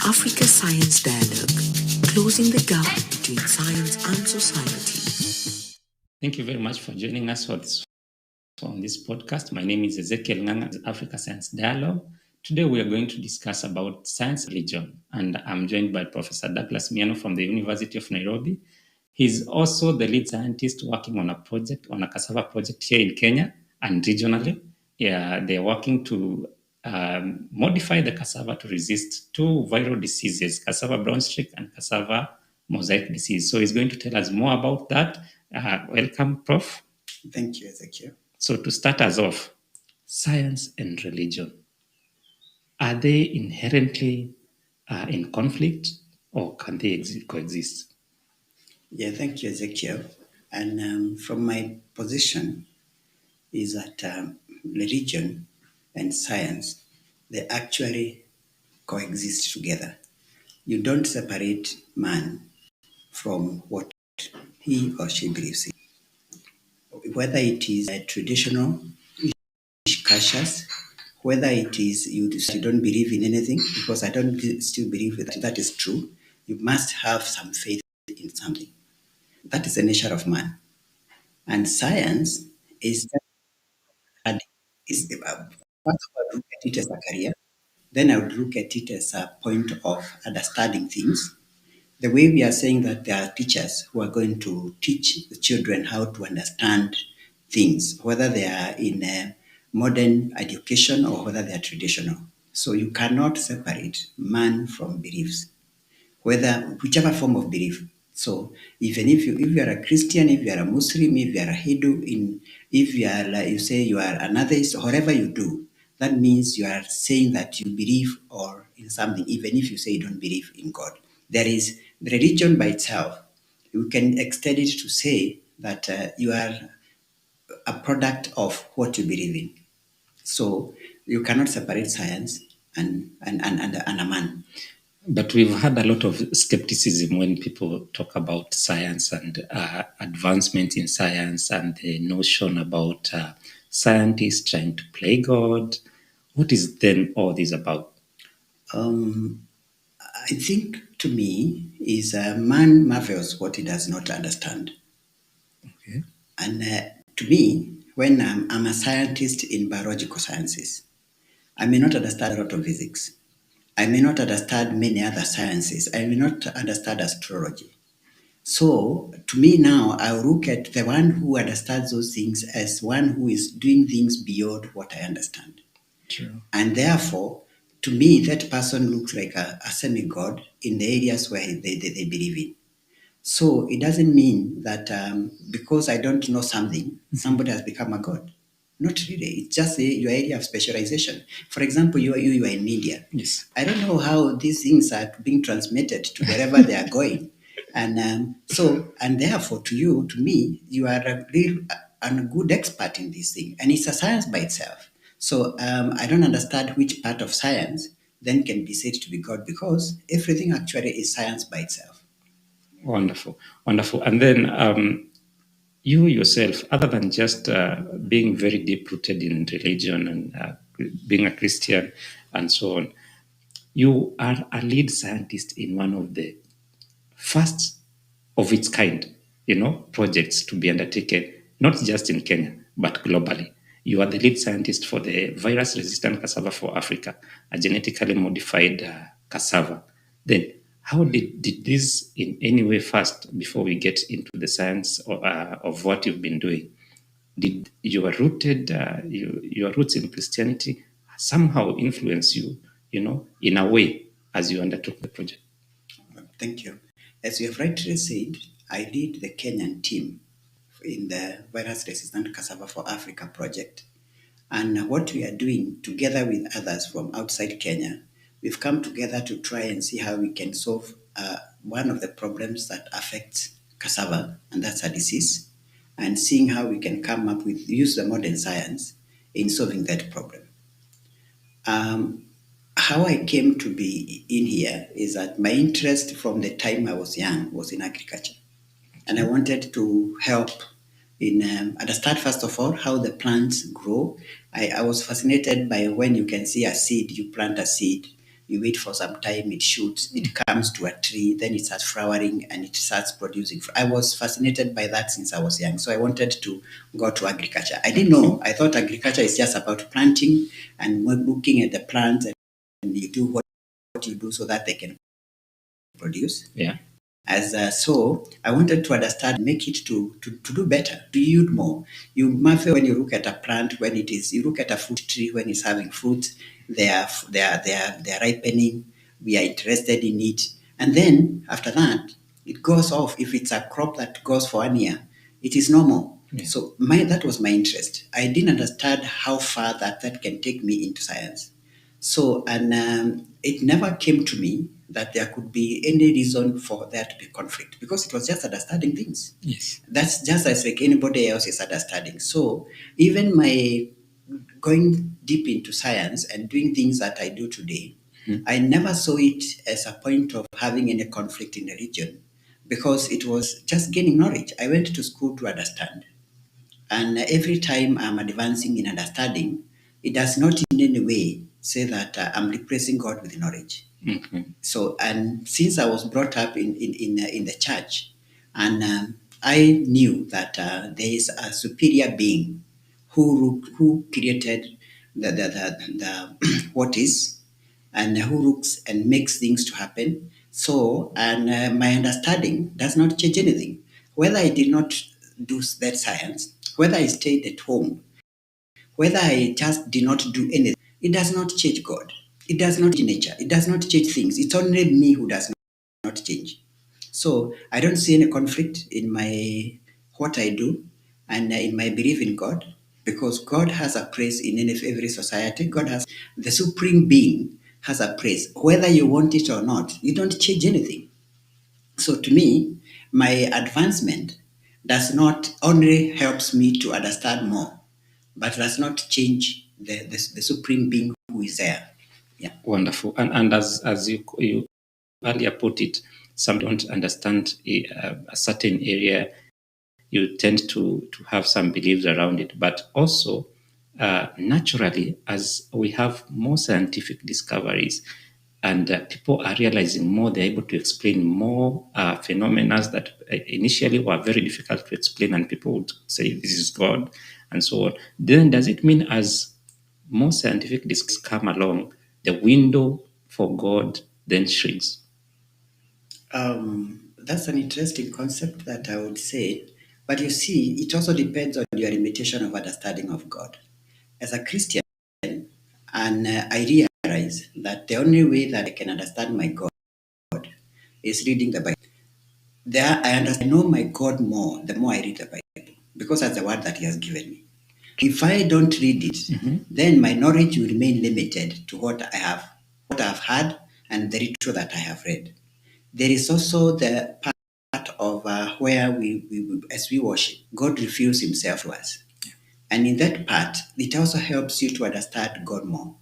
Africa Science Dialogue, closing the gap between science and society. Thank you very much for joining us on this podcast. My name is Ezekiel Nganga, Africa Science Dialogue. Today we are going to discuss about science religion, and I'm joined by Professor Douglas Miano from the University of Nairobi. He's also the lead scientist working on a cassava project here in Kenya and regionally. Yeah, they're working to modify the cassava to resist two viral diseases, cassava brown streak and cassava mosaic disease. So he's going to tell us more about that. Welcome, Prof. Thank you, Ezekiel. So to start us off, science and religion, are they inherently in conflict, or can they coexist? Yeah, thank you, Ezekiel. And from my position is that religion and science, they actually coexist together. You don't separate man from what he or she believes in. Whether it is traditional cultures, whether it is you don't believe in anything, because I don't still believe that is true, you must have some faith in something. That is the nature of man. And science is first of all, I would look at it as a career. Then I would look at it as a point of understanding things. The way we are saying that there are teachers who are going to teach the children how to understand things, whether they are in a modern education or whether they are traditional. So you cannot separate man from beliefs, whichever form of belief. So even if you are a Christian, if you are a Muslim, if you are a Hindu, if you are like you say you are an atheist, whatever you do, that means you are saying that you believe or in something, even if you say you don't believe in God. There is the religion by itself. You can extend it to say that you are a product of what you believe in. So you cannot separate science and a man. But we've had a lot of skepticism when people talk about science and advancement in science and the notion about scientists trying to play God. What is then all this about? I think to me is man marvels what he does not understand. Okay. And to me, when I'm a scientist in biological sciences, I may not understand a lot of physics. I may not understand many other sciences. I may not understand astrology. So to me now, I look at the one who understands those things as one who is doing things beyond what I understand. True. And therefore, to me, that person looks like a semi-god in the areas where they believe in. So it doesn't mean that because I don't know something, somebody has become a god. Not really. It's just your area of specialization. For example, you are in media. Yes. I don't know how these things are being transmitted to wherever they are going. And therefore, to me, you are a real and a good expert in this thing. And it's a science by itself. So I don't understand which part of science then can be said to be God, because everything actually is science by itself. Wonderful, wonderful. And then you yourself, other than just being very deep rooted in religion and being a Christian and so on, you are a lead scientist in one of the first of its kind, projects to be undertaken, not just in Kenya, but globally. You are the lead scientist for the virus-resistant cassava for Africa, a genetically modified cassava. Then, how did this in any way first, before we get into the science of what you've been doing, did your your roots in Christianity somehow influence you, in a way as you undertook the project? Thank you. As you have rightly said, I lead the Kenyan team in the Virus Resistant Cassava for Africa project. And what we are doing together with others from outside Kenya, we've come together to try and see how we can solve one of the problems that affects cassava, and that's a disease, and seeing how we can come up with, use the modern science in solving that problem. How I came to be in here is that my interest from the time I was young was in agriculture. And I wanted to help in understand, first of all, how the plants grow. I was fascinated by when you can see a seed, you plant a seed, you wait for some time, it shoots, it comes to a tree, then it starts flowering and it starts producing. I was fascinated by that since I was young. So I wanted to go to agriculture. I didn't know. I thought agriculture is just about planting and looking at the plants, and you do what you do so that they can produce. Yeah. So I wanted to understand, make it to do better, to yield more. You Murphy, when you look at a plant, you look at a fruit tree when it's having fruit, they are ripening. We are interested in it, and then after that, it goes off. If it's a crop that goes for 1 year, it is normal. Yeah. So that was my interest. I didn't understand how far that can take me into science. So, and it never came to me that there could be any reason for there to be conflict, because it was just understanding things. Yes. That's just as like anybody else is understanding. So even my going deep into science and doing things that I do today, I never saw it as a point of having any conflict in religion, because it was just gaining knowledge. I went to school to understand. And every time I'm advancing in understanding, it does not in any way say that I'm replacing God with knowledge. Okay. So, and since I was brought up in the church, and I knew that there is a superior being who created the what is, and who looks and makes things to happen. So, and my understanding does not change anything. Whether I did not do that science, whether I stayed at home, whether I just did not do anything, it does not change God. It does not change nature. It does not change things. It's only me who does not change. So I don't see any conflict in my what I do and in my belief in God, because God has a place in every society. God has the supreme being has a place. Whether you want it or not, you don't change anything. So to me, my advancement does not only helps me to understand more, but does not change the supreme being who is there. Yeah. Wonderful. And as you earlier put it, some don't understand a certain area. You tend to have some beliefs around it, but also naturally, as we have more scientific discoveries and people are realizing more, they're able to explain more phenomena that initially were very difficult to explain, and people would say this is God and so on. Then does it mean as more scientific discoveries come along, the window for God then shrinks? That's an interesting concept that I would say. But you see, it also depends on your limitation of understanding of God. As a Christian, and I realize that the only way that I can understand my God is reading the Bible. There, I know my God more the more I read the Bible, because that's the word that He has given me. If I don't read it, then my knowledge will remain limited to what I've heard, and the little that I have read. There is also the part of where as we worship, God reveals Himself to us. And in that part, it also helps you to understand God more.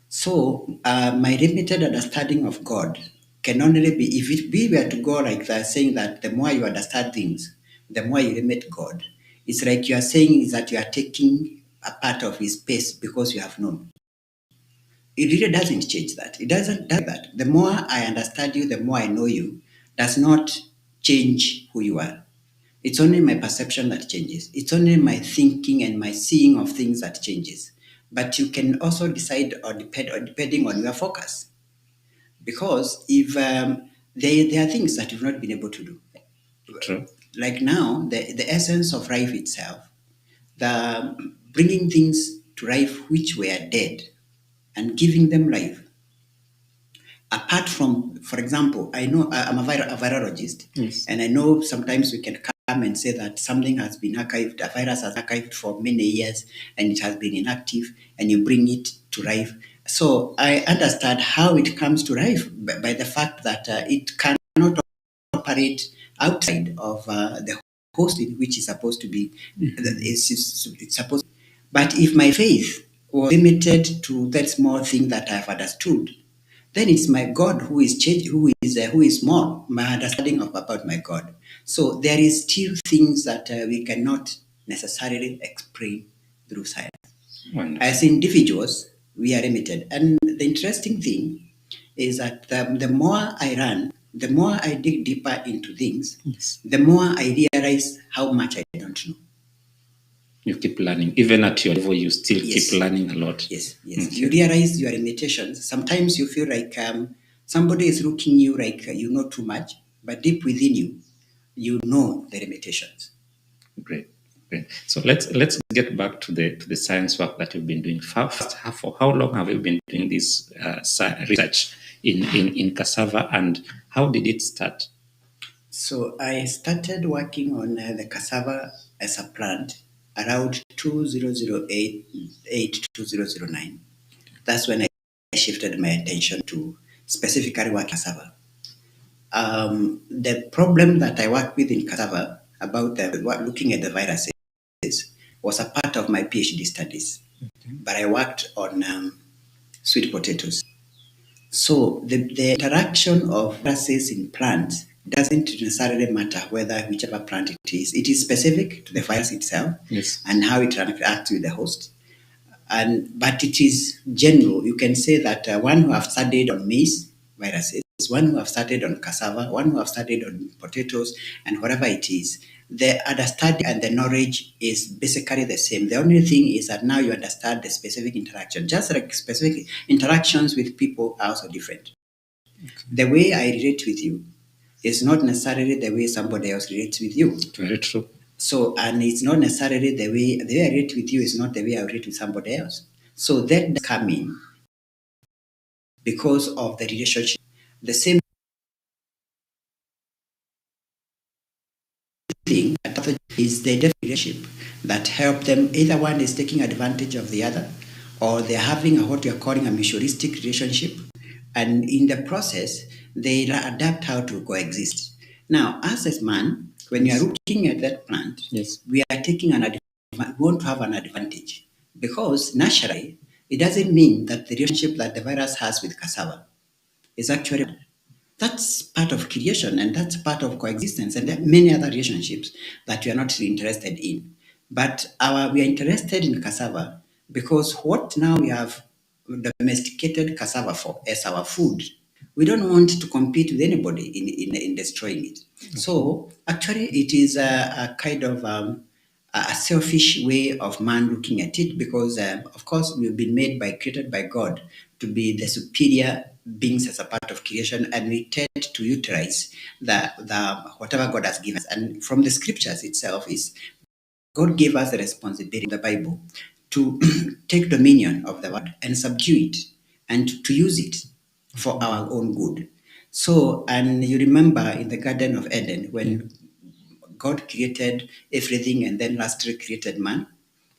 So my limited understanding of God can only be, we were to go like that, saying that the more you understand things, the more you limit God. It's like you are saying is that you are taking a part of His space because you have known. It really doesn't change that. It doesn't do that. The more I understand you, the more I know you, does not change who you are. It's only my perception that changes. It's only my thinking and my seeing of things that changes. But you can also decide or depending on your focus. Because if there are things that you've not been able to do. True. Like now, the essence of life itself, the bringing things to life which were dead and giving them life. Apart from, for example, I know I'm a virologist, Yes. and I know sometimes we can come and say that something has been archived, a virus has archived for many years, and it has been inactive, and you bring it to life. So I understand how it comes to life by the fact that it cannot operate outside of the host in which it's supposed to be. It's supposed. But if my faith was limited to that small thing that I've understood, then it's my God who is changed, who is more, my understanding about my God. So there is still things that we cannot necessarily explain through science. Wonderful. As individuals, we are limited. And the interesting thing is that the more I run, the more I dig deeper into things, Yes. the more I realize how much I don't know. You keep learning. Even at your level, you still Yes. keep learning a lot. Yes, yes. Okay. You realize your limitations. Sometimes you feel like somebody is looking you like you know too much, but deep within you, you know the limitations. Great. Great. So let's get back to the science work that you've been doing. For how long have you been doing this research in cassava, and how did it start? So I started working on the cassava as a plant around 2008 to 2009. That's when I shifted my attention to specifically work cassava. The problem that I work with in cassava about looking at the viruses was a part of my PhD studies, but I worked on sweet potatoes. So the interaction of viruses in plants doesn't necessarily matter whether whichever plant it is. It is specific to the virus itself. Yes. And how it interacts with the host. But it is general. You can say that one who have studied on maize viruses, one who have studied on cassava, one who have studied on potatoes, and whatever it is, the understanding and the knowledge is basically the same. The only thing is that now you understand the specific interaction. Just like specific interactions with people are also different. The way I relate with you is not necessarily the way somebody else relates with you. Very true. So, and it's not necessarily the way I relate with you is not the way I relate with somebody else. So that does come in because of the relationship. The same thing is the deaf relationship that help them. Either one is taking advantage of the other, or they're having what you're calling a mutualistic relationship. And in the process, they adapt how to coexist. Now, as a man, when you are looking at that plant, Yes. we are taking an advantage. We want to have an advantage because naturally, it doesn't mean that the relationship that the virus has with cassava is actually that's part of creation and that's part of coexistence, and there are many other relationships that we are not really interested in. But we are interested in cassava because what now we have domesticated cassava for as our food. We don't want to compete with anybody in destroying it. Okay. So actually, it is a kind of a selfish way of man looking at it because, of course, we've been created by God to be the superior beings as a part of creation, and we tend to utilize the whatever God has given us. And from the scriptures itself is God gave us the responsibility in the Bible to take dominion of the word and subdue it and to use it for our own good. So, and you remember in the Garden of Eden when God created everything and then lastly created man,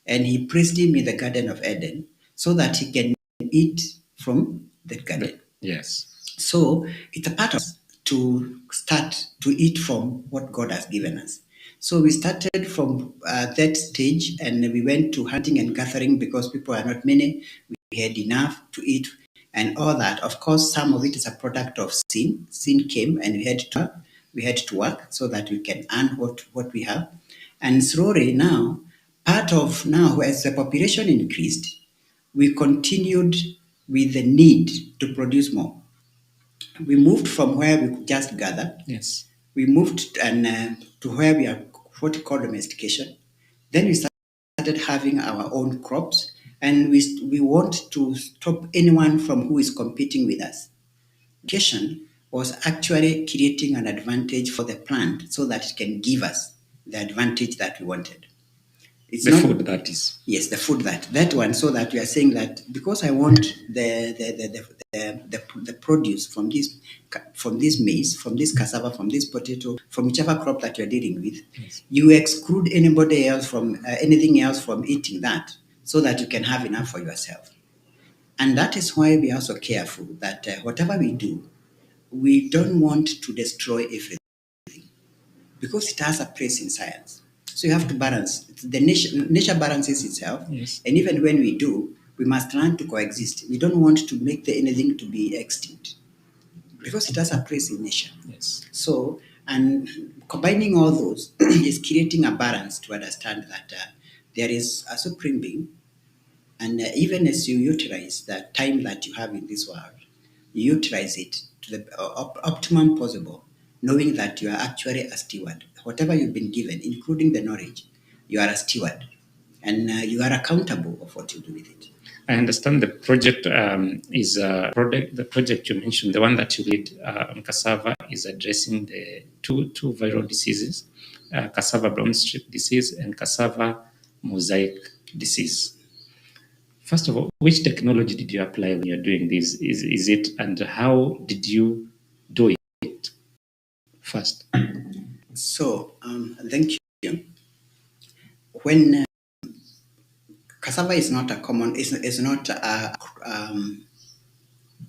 and he placed him in the Garden of Eden so that he can eat from the garden. Yes. So it's a part of us to start to eat from what God has given us. So we started from that stage and we went to hunting and gathering because people are not many. We had enough to eat and all that. Of course, some of it is a product of sin. Sin came and we had to work so that we can earn what we have. And slowly now, part of now as the population increased, we continued with the need to produce more. We moved from where we could just gather. Yes. We moved to where we are what we call domestication. Then we started having our own crops, and we want to stop anyone from who is competing with us. Domestication was actually creating an advantage for the plant so that it can give us the advantage that we wanted. It's The not, food that is. Yes, the food that one. So that we are saying that because I want the produce from this maize, from this cassava, from this potato, from whichever crop that you're dealing with, yes, you exclude anybody else from anything else from eating that, so that you can have enough for yourself. And that is why we are so careful that whatever we do, we don't want to destroy everything because it has a place in science. So you have to balance. The nature balances itself. Yes. And even when we do, we must learn to coexist. We don't want to make anything to be extinct because it has a place in nature. Yes. So, and combining all those is creating a balance to understand that there is a supreme being. And even as you utilize the time that you have in this world, you utilize it to the optimum possible, knowing that you are actually a steward. Whatever you've been given, including the knowledge, you are a steward, and you are accountable of what you do with it. I understand the project is a product. The project you mentioned, the one that you did on cassava, is addressing the two viral diseases, cassava brown strip disease and cassava mosaic disease. First of all, which technology did you apply when you're doing this? Is it, and how did you do it first? So, thank you. When cassava is not a common, is not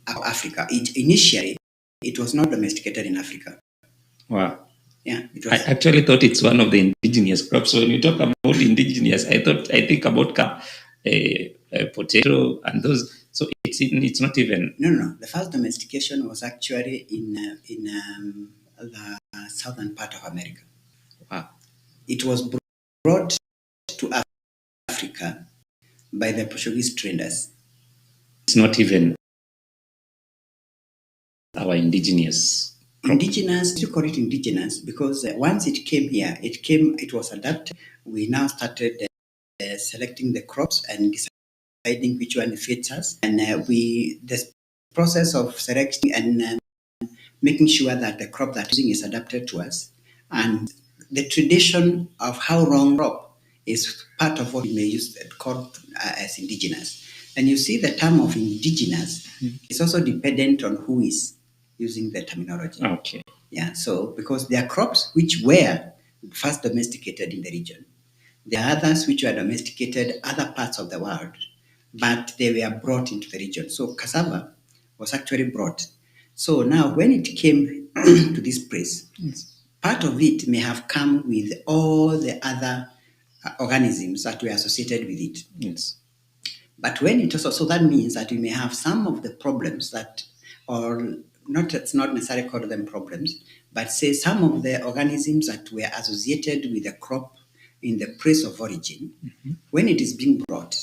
Africa. Initially, it was not domesticated in Africa. Wow. Yeah, it I was. actually thought it's one of the indigenous crops. So when you talk about indigenous, I think about potato and those. So it's not even. No. The first domestication was actually in the southern part of America. Wow. It was brought to Africa by the Portuguese traders. It's not even our indigenous. Indigenous, you call it indigenous because once it came here, it was adapted. We now started selecting the crops and deciding which one fits us. And the process of selecting and making sure that the crop that we're using is adapted to us. And the tradition of how wrong crop is part of what we may use called as indigenous. And you see the term of indigenous is also dependent on who is using the terminology. Okay. Yeah, so because there are crops which were first domesticated in the region. There are others which were domesticated other parts of the world, but they were brought into the region. So cassava was actually brought. So now when it came to this place, part of it may have come with all the other organisms that were associated with it. Yes. But when it also, so that means that we may have some of the problems that, or not, it's not necessarily called them problems, but say some of the organisms that were associated with the crop in the place of origin, when it is being brought,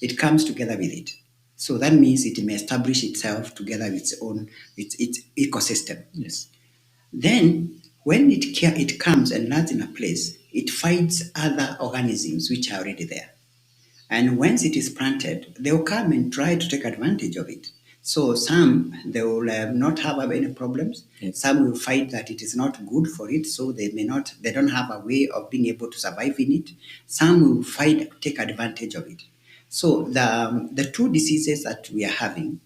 it comes together with it. So that means it may establish itself together with its own, its ecosystem. Yes. Then when it comes and lands in a place, it finds other organisms which are already there. And once it is planted, they will come and try to take advantage of it. So some, they will not have any problems. Yes. Some will find that it is not good for it, so they don't have a way of being able to survive in it. Some will take advantage of it. So the two diseases that we are having,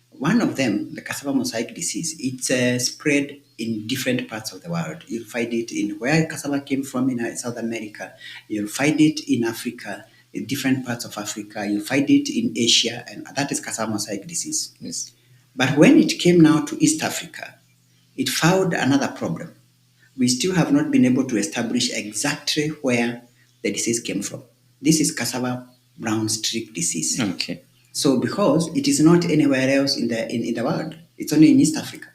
one of them, the cassava mosaic disease, it's spread in different parts of the world. You'll find it in where cassava came from in South America. You'll find it in Africa, in different parts of Africa. You'll find it in Asia, and that is cassava mosaic disease. Yes. But when it came now to East Africa, it found another problem. We still have not been able to establish exactly where the disease came from. This is cassava brown streak disease. Okay. So because it is not anywhere else in the world, it's only in East Africa.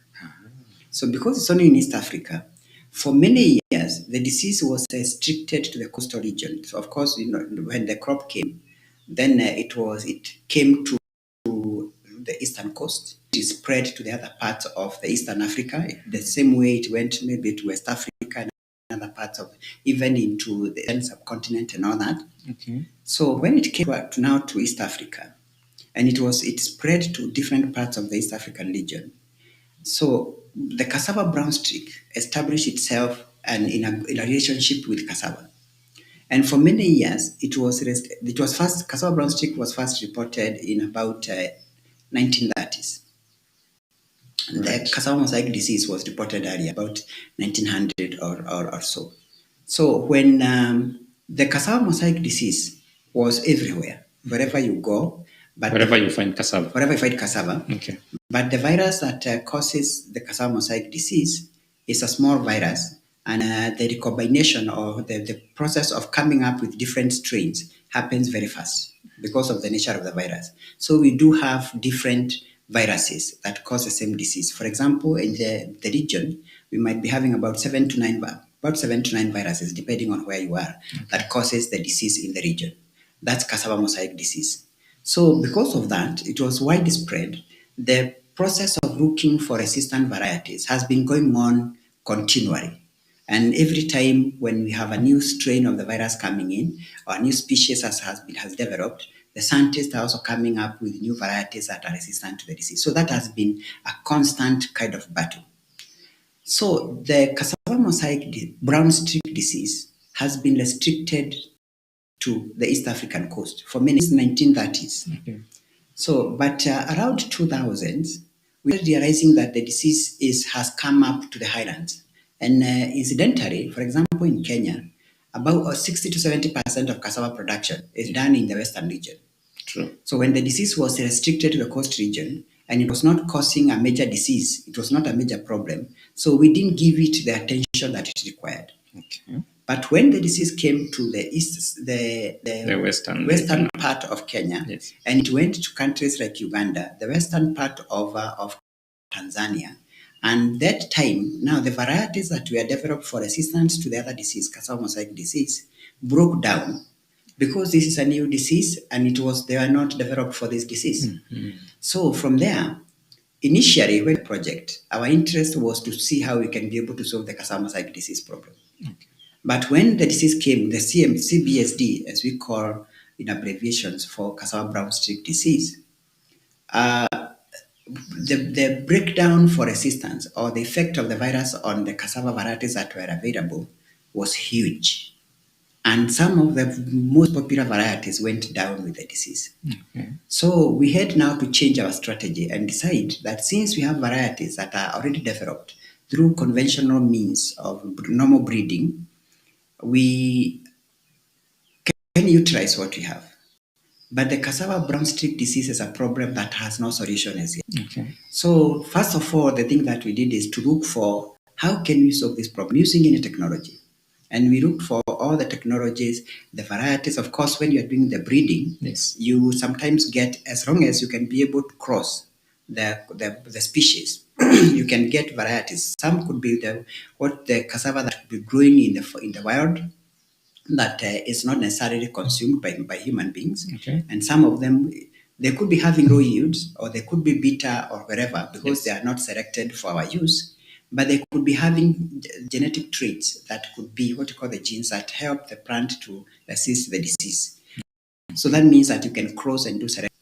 So because it's only in East Africa, for many years the disease was restricted to the coastal region. So of course, when the crop came, then it came to the eastern coast. It spread to the other parts of the Eastern Africa. The same way it went maybe to West Africa and other parts of even into the subcontinent and all that. Okay. So when it came now to East Africa, and it spread to different parts of the East African region. So the cassava brown streak established itself and in a relationship with cassava. And for many years, cassava brown streak was first reported in about 1930s. Right. The cassava mosaic disease was reported earlier, about 1900 or so. So when the cassava mosaic disease was everywhere, wherever you go, but wherever you find cassava. Okay. But the virus that causes the cassava mosaic disease is a small virus, and the recombination or the process of coming up with different strains happens very fast because of the nature of the virus. So we do have different viruses that cause the same disease. For example, in the region, we might be having about 7 to 9 viruses, depending on where you are, that causes the disease in the region. That's cassava mosaic disease. So because of that, it was widespread. The process of of looking for resistant varieties has been going on continually. And every time when we have a new strain of the virus coming in, or a new species has developed, the scientists are also coming up with new varieties that are resistant to the disease. So that has been a constant kind of battle. So the cassava mosaic brown streak disease has been restricted to the East African coast for many since 1930s. Okay. So, but around 2000s, we are realizing that the disease has come up to the highlands. And incidentally, for example, in Kenya, about 60 to 70% of cassava production is done in the western region. True. So when the disease was restricted to the coast region and it was not causing a major disease, it was not a major problem. So we didn't give it the attention that it required. Okay. But when the disease came to the east, the western part of Kenya, yes, and it went to countries like Uganda, the western part of Tanzania, and that time, now the varieties that were developed for resistance to the other disease, cassava mosaic disease, broke down because this is a new disease and they were not developed for this disease. Mm-hmm. So from there, initially, when the project, our interest was to see how we can be able to solve the cassava mosaic disease problem. Okay. But when the disease came, the CBSD, as we call in abbreviations for cassava brown streak disease, the breakdown for resistance or the effect of the virus on the cassava varieties that were available was huge. And some of the most popular varieties went down with the disease. Okay. So we had now to change our strategy and decide that since we have varieties that are already developed through conventional means of normal breeding, we can utilize what we have. But the cassava brown streak disease is a problem that has no solution as yet. Okay. So first of all, the thing that we did is to look for how can we solve this problem using any technology. And we looked for all the technologies, the varieties. Of course, when you're doing the breeding, yes, you sometimes get, as long as you can be able to cross the species, you can get varieties. Some could be the cassava that could be growing in the wild, that is not necessarily consumed by human beings. Okay. And some of them, they could be having low yields or they could be bitter or whatever because they are not selected for our use. But they could be having genetic traits that could be what you call the genes that help the plant to resist the disease. So that means that you can cross and do selection.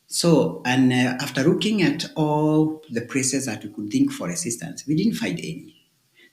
So, and after looking at all the places that we could think for resistance, we didn't find any.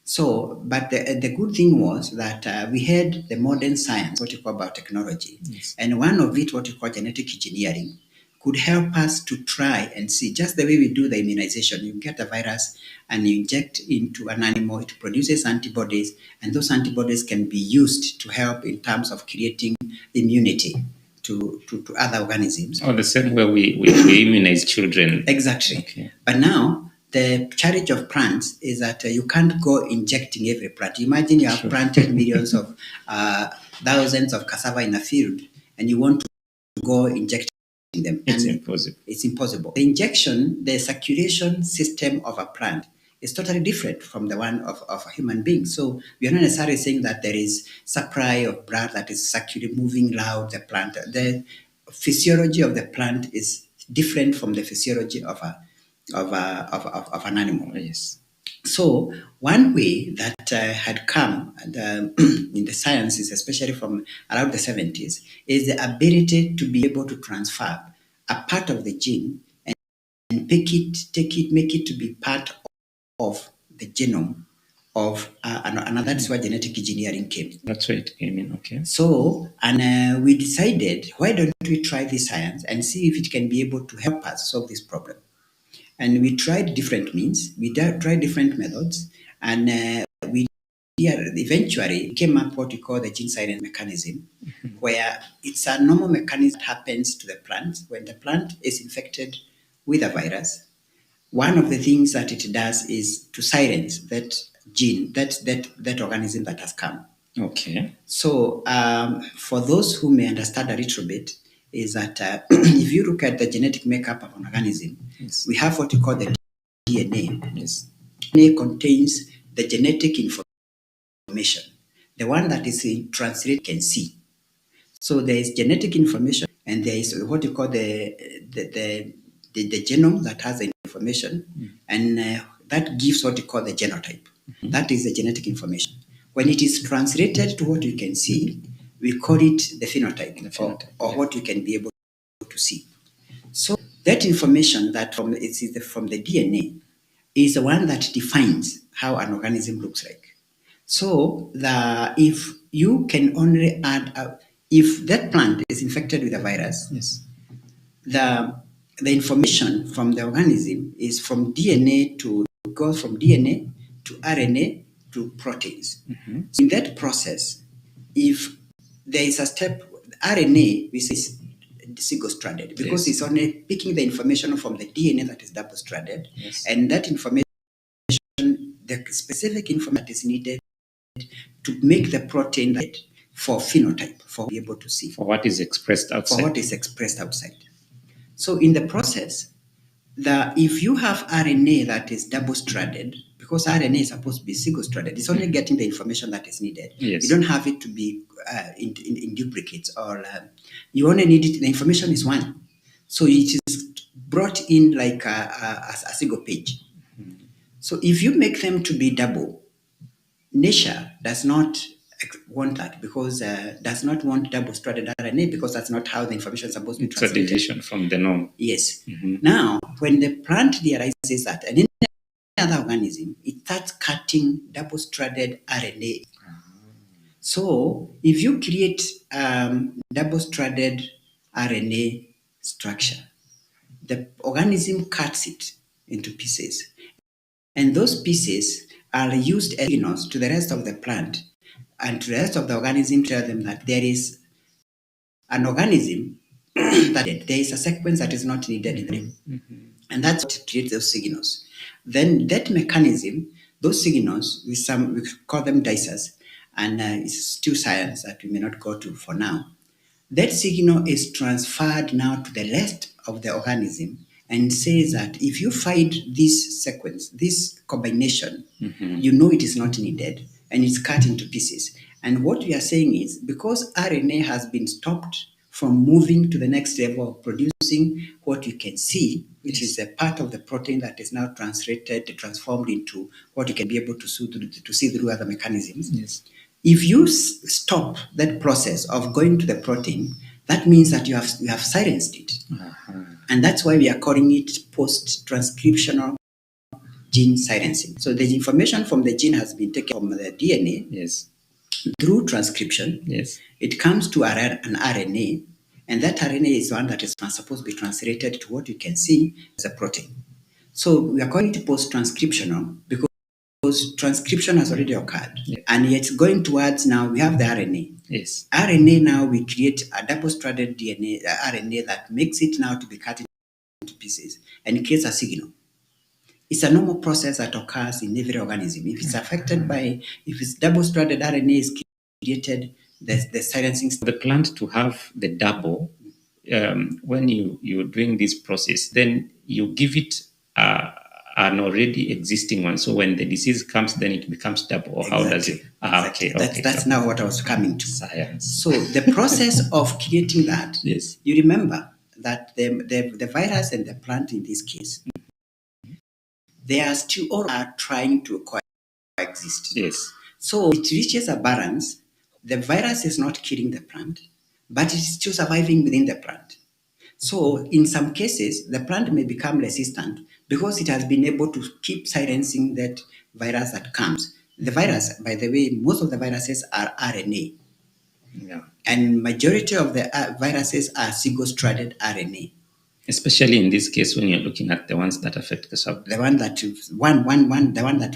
So, but the good thing was that we had the modern science, what you call biotechnology, yes, and one of it, what you call genetic engineering, could help us to try and see, just the way we do the immunization. You get a virus and you inject into an animal, it produces antibodies, and those antibodies can be used to help in terms of creating immunity to other organisms. Oh, the same way we immunize children. Exactly. Okay. But now, the challenge of plants is that you can't go injecting every plant. Imagine you have planted millions of thousands of cassava in a field and you want to go injecting them. It's impossible. It's impossible. The injection, the circulation system of a plant is totally different from the one of a human being. So we are not necessarily saying that there is supply of blood that is circulating, moving around the plant. The physiology of the plant is different from the physiology of an animal. Yes. So one way that had come in the sciences, especially from around the 70s, is the ability to be able to transfer a part of the gene and make it to be part of the genome of and that's where genetic engineering came. That's where it came in. Okay. So, and we decided, why don't we try this science and see if it can be able to help us solve this problem? And we tried different means, we tried different methods, and we eventually came up what we call the gene silence mechanism, where it's a normal mechanism that happens to the plant. When the plant is infected with a virus, one of the things that it does is to silence that gene, that organism that has come. Okay. So for those who may understand a little bit, is that if you look at the genetic makeup of an organism, yes, we have what we call the DNA. Yes. DNA contains the genetic information, the one that is translated can see. So there is genetic information, and there is what you call the genome that has the information, and that gives what you call the genotype. That is the genetic information. When it is translated to what you can see, we call it the phenotype, or what you can be able to see. So that information that from the DNA is the one that defines how an organism looks like. So if you can only add, if that plant is infected with a virus, Yes. the information from the organism is from DNA goes from DNA to RNA to proteins. So in that process, if there is a step, RNA, which is single-stranded, because it's only picking the information from the DNA that is double-stranded, and that information, the specific information that is needed to make the protein for phenotype, for be able to see. For what is expressed outside. For what is expressed outside. So in the process, if you have RNA that is double-stranded, because RNA is supposed to be single-stranded, it's only getting the information that is needed. Yes. You don't have it to be in duplicates, or you only need it. The information is one, so it is brought in like a single page. So if you make them to be double, nature does not want that, because does not want double-stranded RNA, because that's not how the information is supposed to be translated. It's a deviation from the norm. Yes. Now, when the plant realizes that, and in other organism, it starts cutting double-stranded RNA. So if you create double-stranded RNA structure, the organism cuts it into pieces, and those pieces are used as signals to the rest of the plant and to the rest of the organism, to tell them that there is an organism that there is a sequence that is not needed in them. And that's what creates those signals. Then that mechanism, those signals, we call them dicers, and it's still science that we may not go to for now. That signal is transferred now to the rest of the organism, and says that if you find this sequence, this combination, you know it is not needed, and it's cut into pieces. And what we are saying is, because RNA has been stopped from moving to the next level of producing what you can see, which is a part of the protein that is now transformed into what you can be able to see through other mechanisms. Yes. If you stop that process of going to the protein, that means that you have silenced it. And that's why we are calling it post-transcriptional gene silencing. So the information from the gene has been taken from the DNA. Yes. Through transcription. Yes. It comes to an RNA, and that RNA is one that is supposed to be translated to what you can see as a protein. So we are calling it post-transcriptional because transcription has already occurred. And yet going towards, now we have the RNA. Yes. RNA, now we create a double-stranded RNA that makes it now to be cut into pieces, and it creates a signal. It's a normal process that occurs in every organism. If it's affected if it's double-stranded RNA is created, the silencing. The plant to have the double, when you're doing this process, then you give it an already existing one. So when the disease comes, then it becomes double. Or how does it? Exactly. Okay. That's now what I was coming to. Science. So the process of creating that, yes. You remember that the virus and the plant in this case, they are still all are trying to coexist. Yes. So it reaches a balance. The virus is not killing the plant, but it is still surviving within the plant. So in some cases, the plant may become resistant because it has been able to keep silencing that virus that comes. The virus, by the way, most of the viruses are RNA. Yeah. And majority of the viruses are single-stranded RNA. Especially in this case, when you're looking at the ones that affect cassava. The one that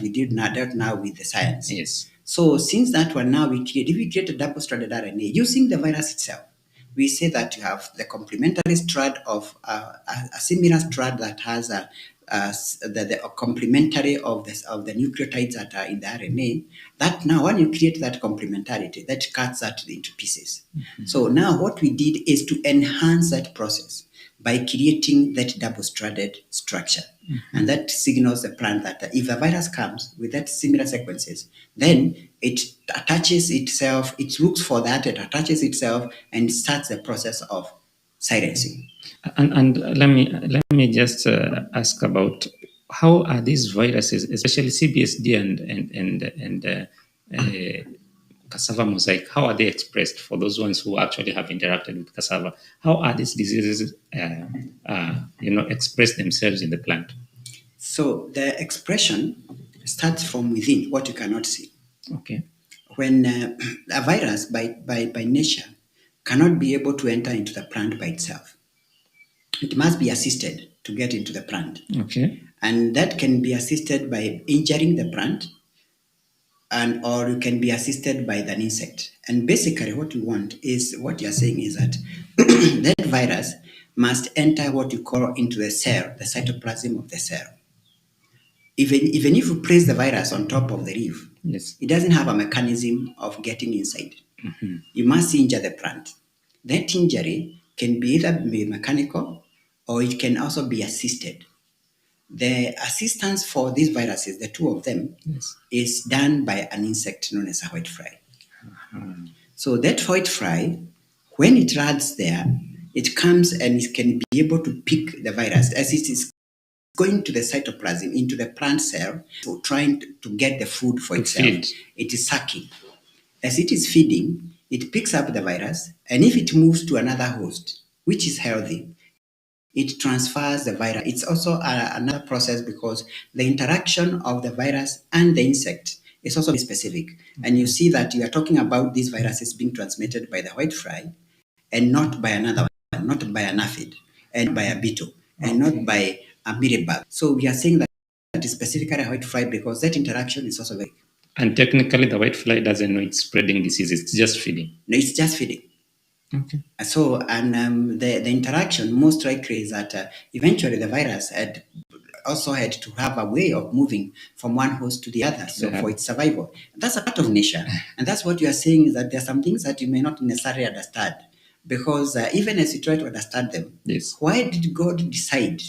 we dealt now with the science. Yes. So since that one, now if we create a double-stranded RNA using the virus itself, we say that you have the complementary strand of a similar strand that has the complementary of the nucleotides that are in the RNA. That now, when you create that complementarity, that cuts that into pieces. So now what we did is to enhance that process by creating that double-stranded structure. And that signals the plant that if a virus comes with that similar sequences, then it attaches itself, it looks for that, it attaches itself and starts the process of silencing. And let me just ask about how are these viruses, especially CBSD and cassava mosaic, how are they expressed for those ones who actually have interacted with cassava? How are these diseases, express themselves in the plant? So the expression starts from within, what you cannot see. Okay. When a virus by nature cannot be able to enter into the plant by itself, it must be assisted to get into the plant. Okay. And that can be assisted by injuring the plant, and or you can be assisted by an insect. And basically what you want is, what you're saying is that that virus must enter what you call into the cell, the cytoplasm of the cell. Even if you place the virus on top of the leaf, Yes. it doesn't have a mechanism of getting inside. You must injure the plant. That injury can be either be mechanical or it can also be assisted. The assistance for these viruses, the two of them, Yes. is done by an insect known as a whitefly. So that whitefly, when it lands there, it comes and it can be able to pick the virus as it is going to the cytoplasm, into the plant cell, so trying to get the food for itself. Feed. It is sucking. As it is feeding, it picks up the virus, and if it moves to another host, which is healthy, it transfers the virus. It's also another process because the interaction of the virus and the insect is also very specific. And you see that you are talking about these viruses being transmitted by the whitefly and not by another one, not by an aphid, and by a beetle, and not by a mealybug. So we are saying that is specifically a whitefly because that interaction is also very. And technically, the whitefly doesn't know it's spreading disease. It's just feeding. No, it's just feeding. Okay. So, and the interaction most likely is that eventually the virus also had to have a way of moving from one host to the other, so for its survival. That's a part of nature. And that's what you are saying, is that there are some things that you may not necessarily understand. Because even as you try to understand them, Yes. Why did God decide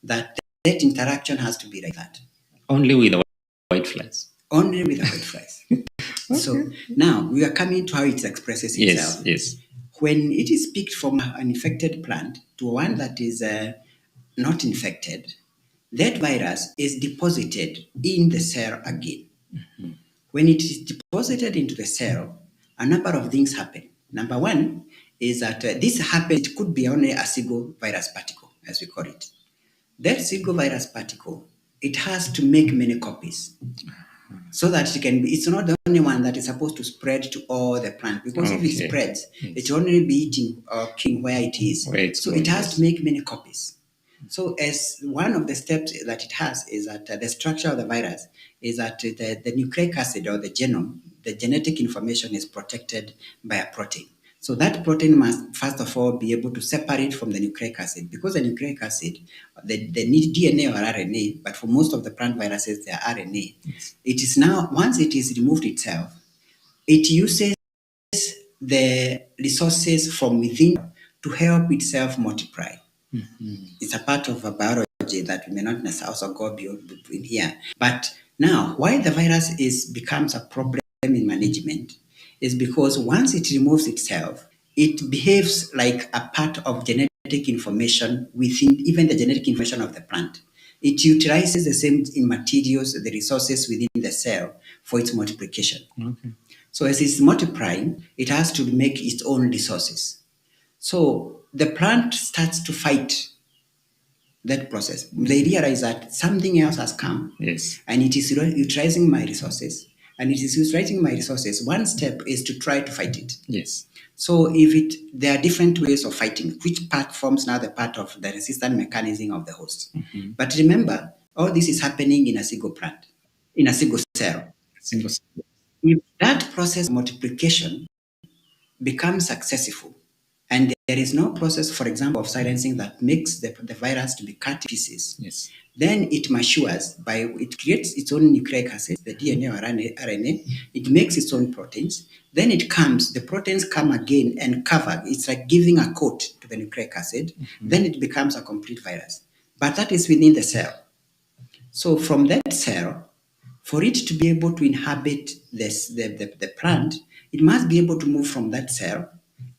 that that interaction has to be like that? Only with the whiteflies. Only with the whiteflies. Okay. So now we are coming to how it expresses itself. Yes. When it is picked from an infected plant to one that is not infected, that virus is deposited in the cell again. When it is deposited into the cell, a number of things happen. Number one is that this happens, it could be only a single virus particle, as we call it. That single virus particle, it has to make many copies so that it can be, it's not the only one that is supposed to spread to all the plant, because if it spreads, it will only be eating or killing where it is. So it has to make many copies. So as one of the steps that it has is that the structure of the virus is that the nucleic acid or the genome, the genetic information is protected by a protein. So that protein must first of all be able to separate from the nucleic acid, because the nucleic acid, they need DNA or RNA, but for most of the plant viruses, they are RNA. Yes. It is now, once it is removed itself, it uses the resources from within to help itself multiply. It's a part of a biology that we may not necessarily also go beyond between here. But now, why the virus becomes a problem in management is because once it removes itself, it behaves like a part of genetic information within even the genetic information of the plant. It utilizes the same materials, the resources within the cell for its multiplication. Okay. So as it's multiplying, it has to make its own resources. So the plant starts to fight that process. They realize that something else has come. Yes. And it is utilizing my resources. And it is utilizing my resources. One step is to try to fight it. Yes. So there are different ways of fighting, which part forms now the part of the resistant mechanism of the host. Mm-hmm. But remember, all this is happening in a single plant, in a single cell. If that process of multiplication becomes successful, and there is no process, for example, of silencing that makes the virus to be cut to pieces, yes, then it matures it creates its own nucleic acid, the DNA or RNA, it makes its own proteins, then the proteins come again and cover, it's like giving a coat to the nucleic acid, then it becomes a complete virus. But that is within the cell. So from that cell, for it to be able to inhabit the plant, it must be able to move from that cell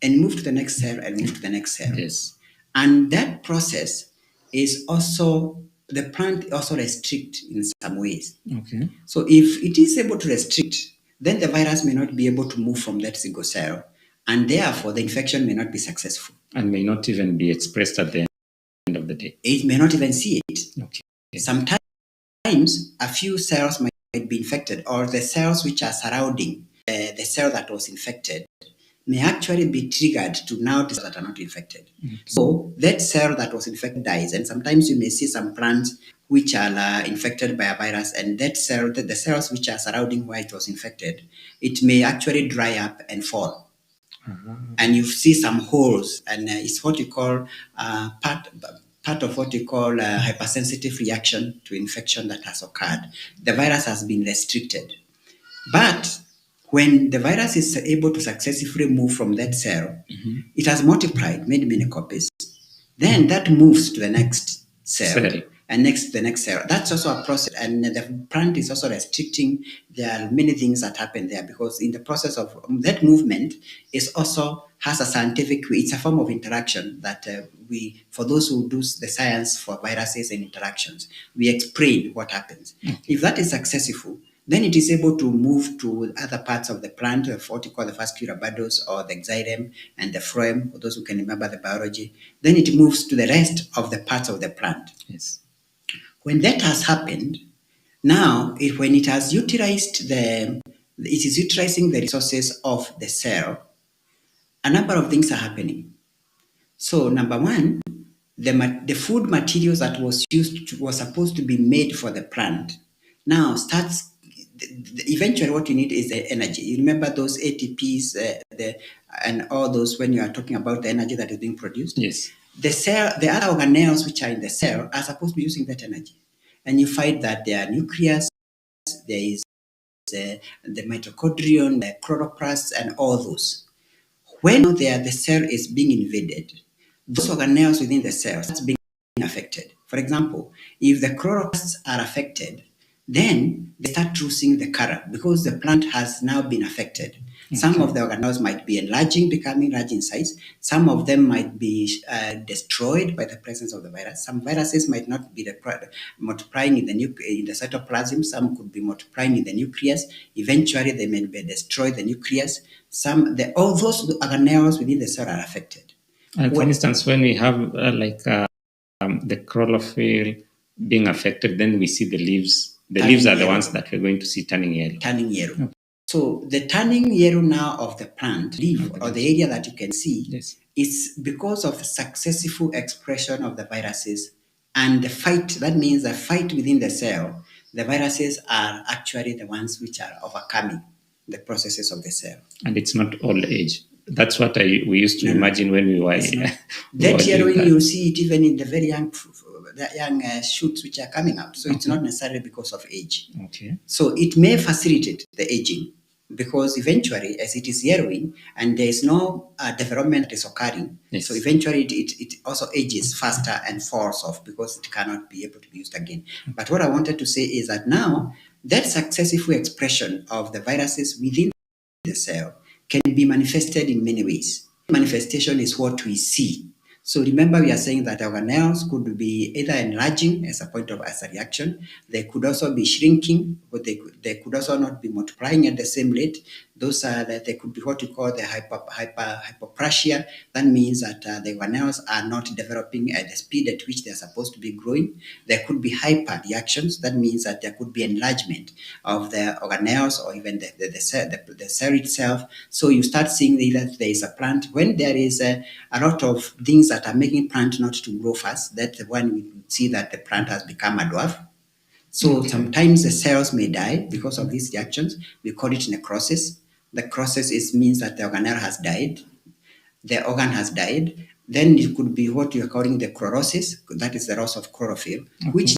and move to the next cell and move to the next cell. Yes. And that process is also, the plant also restrict in some ways. Okay. So if it is able to restrict, then the virus may not be able to move from that single cell, and therefore the infection may not be successful. And may not even be expressed at the end of the day. It may not even see it. Okay. Sometimes a few cells might be infected, or the cells which are surrounding the cell that was infected may actually be triggered to now the cells that are not infected. Mm-hmm. So that cell that was infected dies, and sometimes you may see some plants which are infected by a virus, and that cell, the cells which are surrounding where it was infected, it may actually dry up and fall. And you see some holes, and it's what you call part of what you call a hypersensitive reaction to infection that has occurred. The virus has been restricted. But when the virus is able to successfully move from that cell, it has multiplied, made many copies. Then that moves to the next cell. And next to the next cell. That's also a process, and the plant is also restricting. There are many things that happen there, because in the process of that movement is also has a scientific, it's a form of interaction that we, for those who do the science for viruses and interactions, we explain what happens. Okay. If that is successful, then it is able to move to other parts of the plant, what you call the vascular bundles or the xylem and the phloem, for those who can remember the biology. Then it moves to the rest of the parts of the plant. Yes. When that has happened, now when it has utilized it is utilizing the resources of the cell, a number of things are happening. So number one, the food materials that was supposed to be made for the plant now starts. Eventually, what you need is the energy. You remember those ATPs and all those when you are talking about the energy that is being produced? Yes. The other organelles which are in the cell are supposed to be using that energy. And you find that there are nucleus, there is the mitochondrion, the chloroplasts, and all those. When the cell is being invaded, those organelles within the cell starts being affected. For example, if the chloroplasts are affected, then they start losing the color because the plant has now been affected. Okay. Some of the organelles might be enlarging, becoming large in size. Some of them might be destroyed by the presence of the virus. Some viruses might not be multiplying in the cytoplasm. Some could be multiplying in the nucleus. Eventually, they may destroy the nucleus. All those organelles within the cell are affected. And for instance, when we have the chlorophyll being affected, then we see the leaves. The leaves are the ones that we're going to see turning yellow. Turning yellow. Okay. So the turning yellow now of the plant leaf or the area that you can see, yes, is because of successful expression of the viruses and the fight. That means the fight within the cell. The viruses are actually the ones which are overcoming the processes of the cell. And it's not old age. That's what we used to imagine when we were. That yellowing, you see it even in the very young shoots which are coming out. So it's not necessarily because of age. Okay. So it may facilitate the aging because eventually, as it is yellowing and there is no development that is occurring, yes, so eventually it also ages faster and falls off because it cannot be able to be used again. But what I wanted to say is that now that successful expression of the viruses within the cell can be manifested in many ways. Manifestation is what we see. So remember, we are saying that organelles could be either enlarging as a reaction. They could also be shrinking, but they could also not be multiplying at the same rate. Those are that they could be what you call the hypoplasia. That means that the organelles are not developing at the speed at which they are supposed to be growing. There could be hyper reactions. That means that there could be enlargement of the organelles or even the cell itself. So you start seeing that there is a plant when there is a lot of things that are making plant not to grow fast. That's when we see that the plant has become a dwarf. So sometimes the cells may die because of these reactions. We call it necrosis. The necrosis means that the organelle has died. The organ has died. Then it could be what you are calling the chlorosis. That is the loss of chlorophyll, which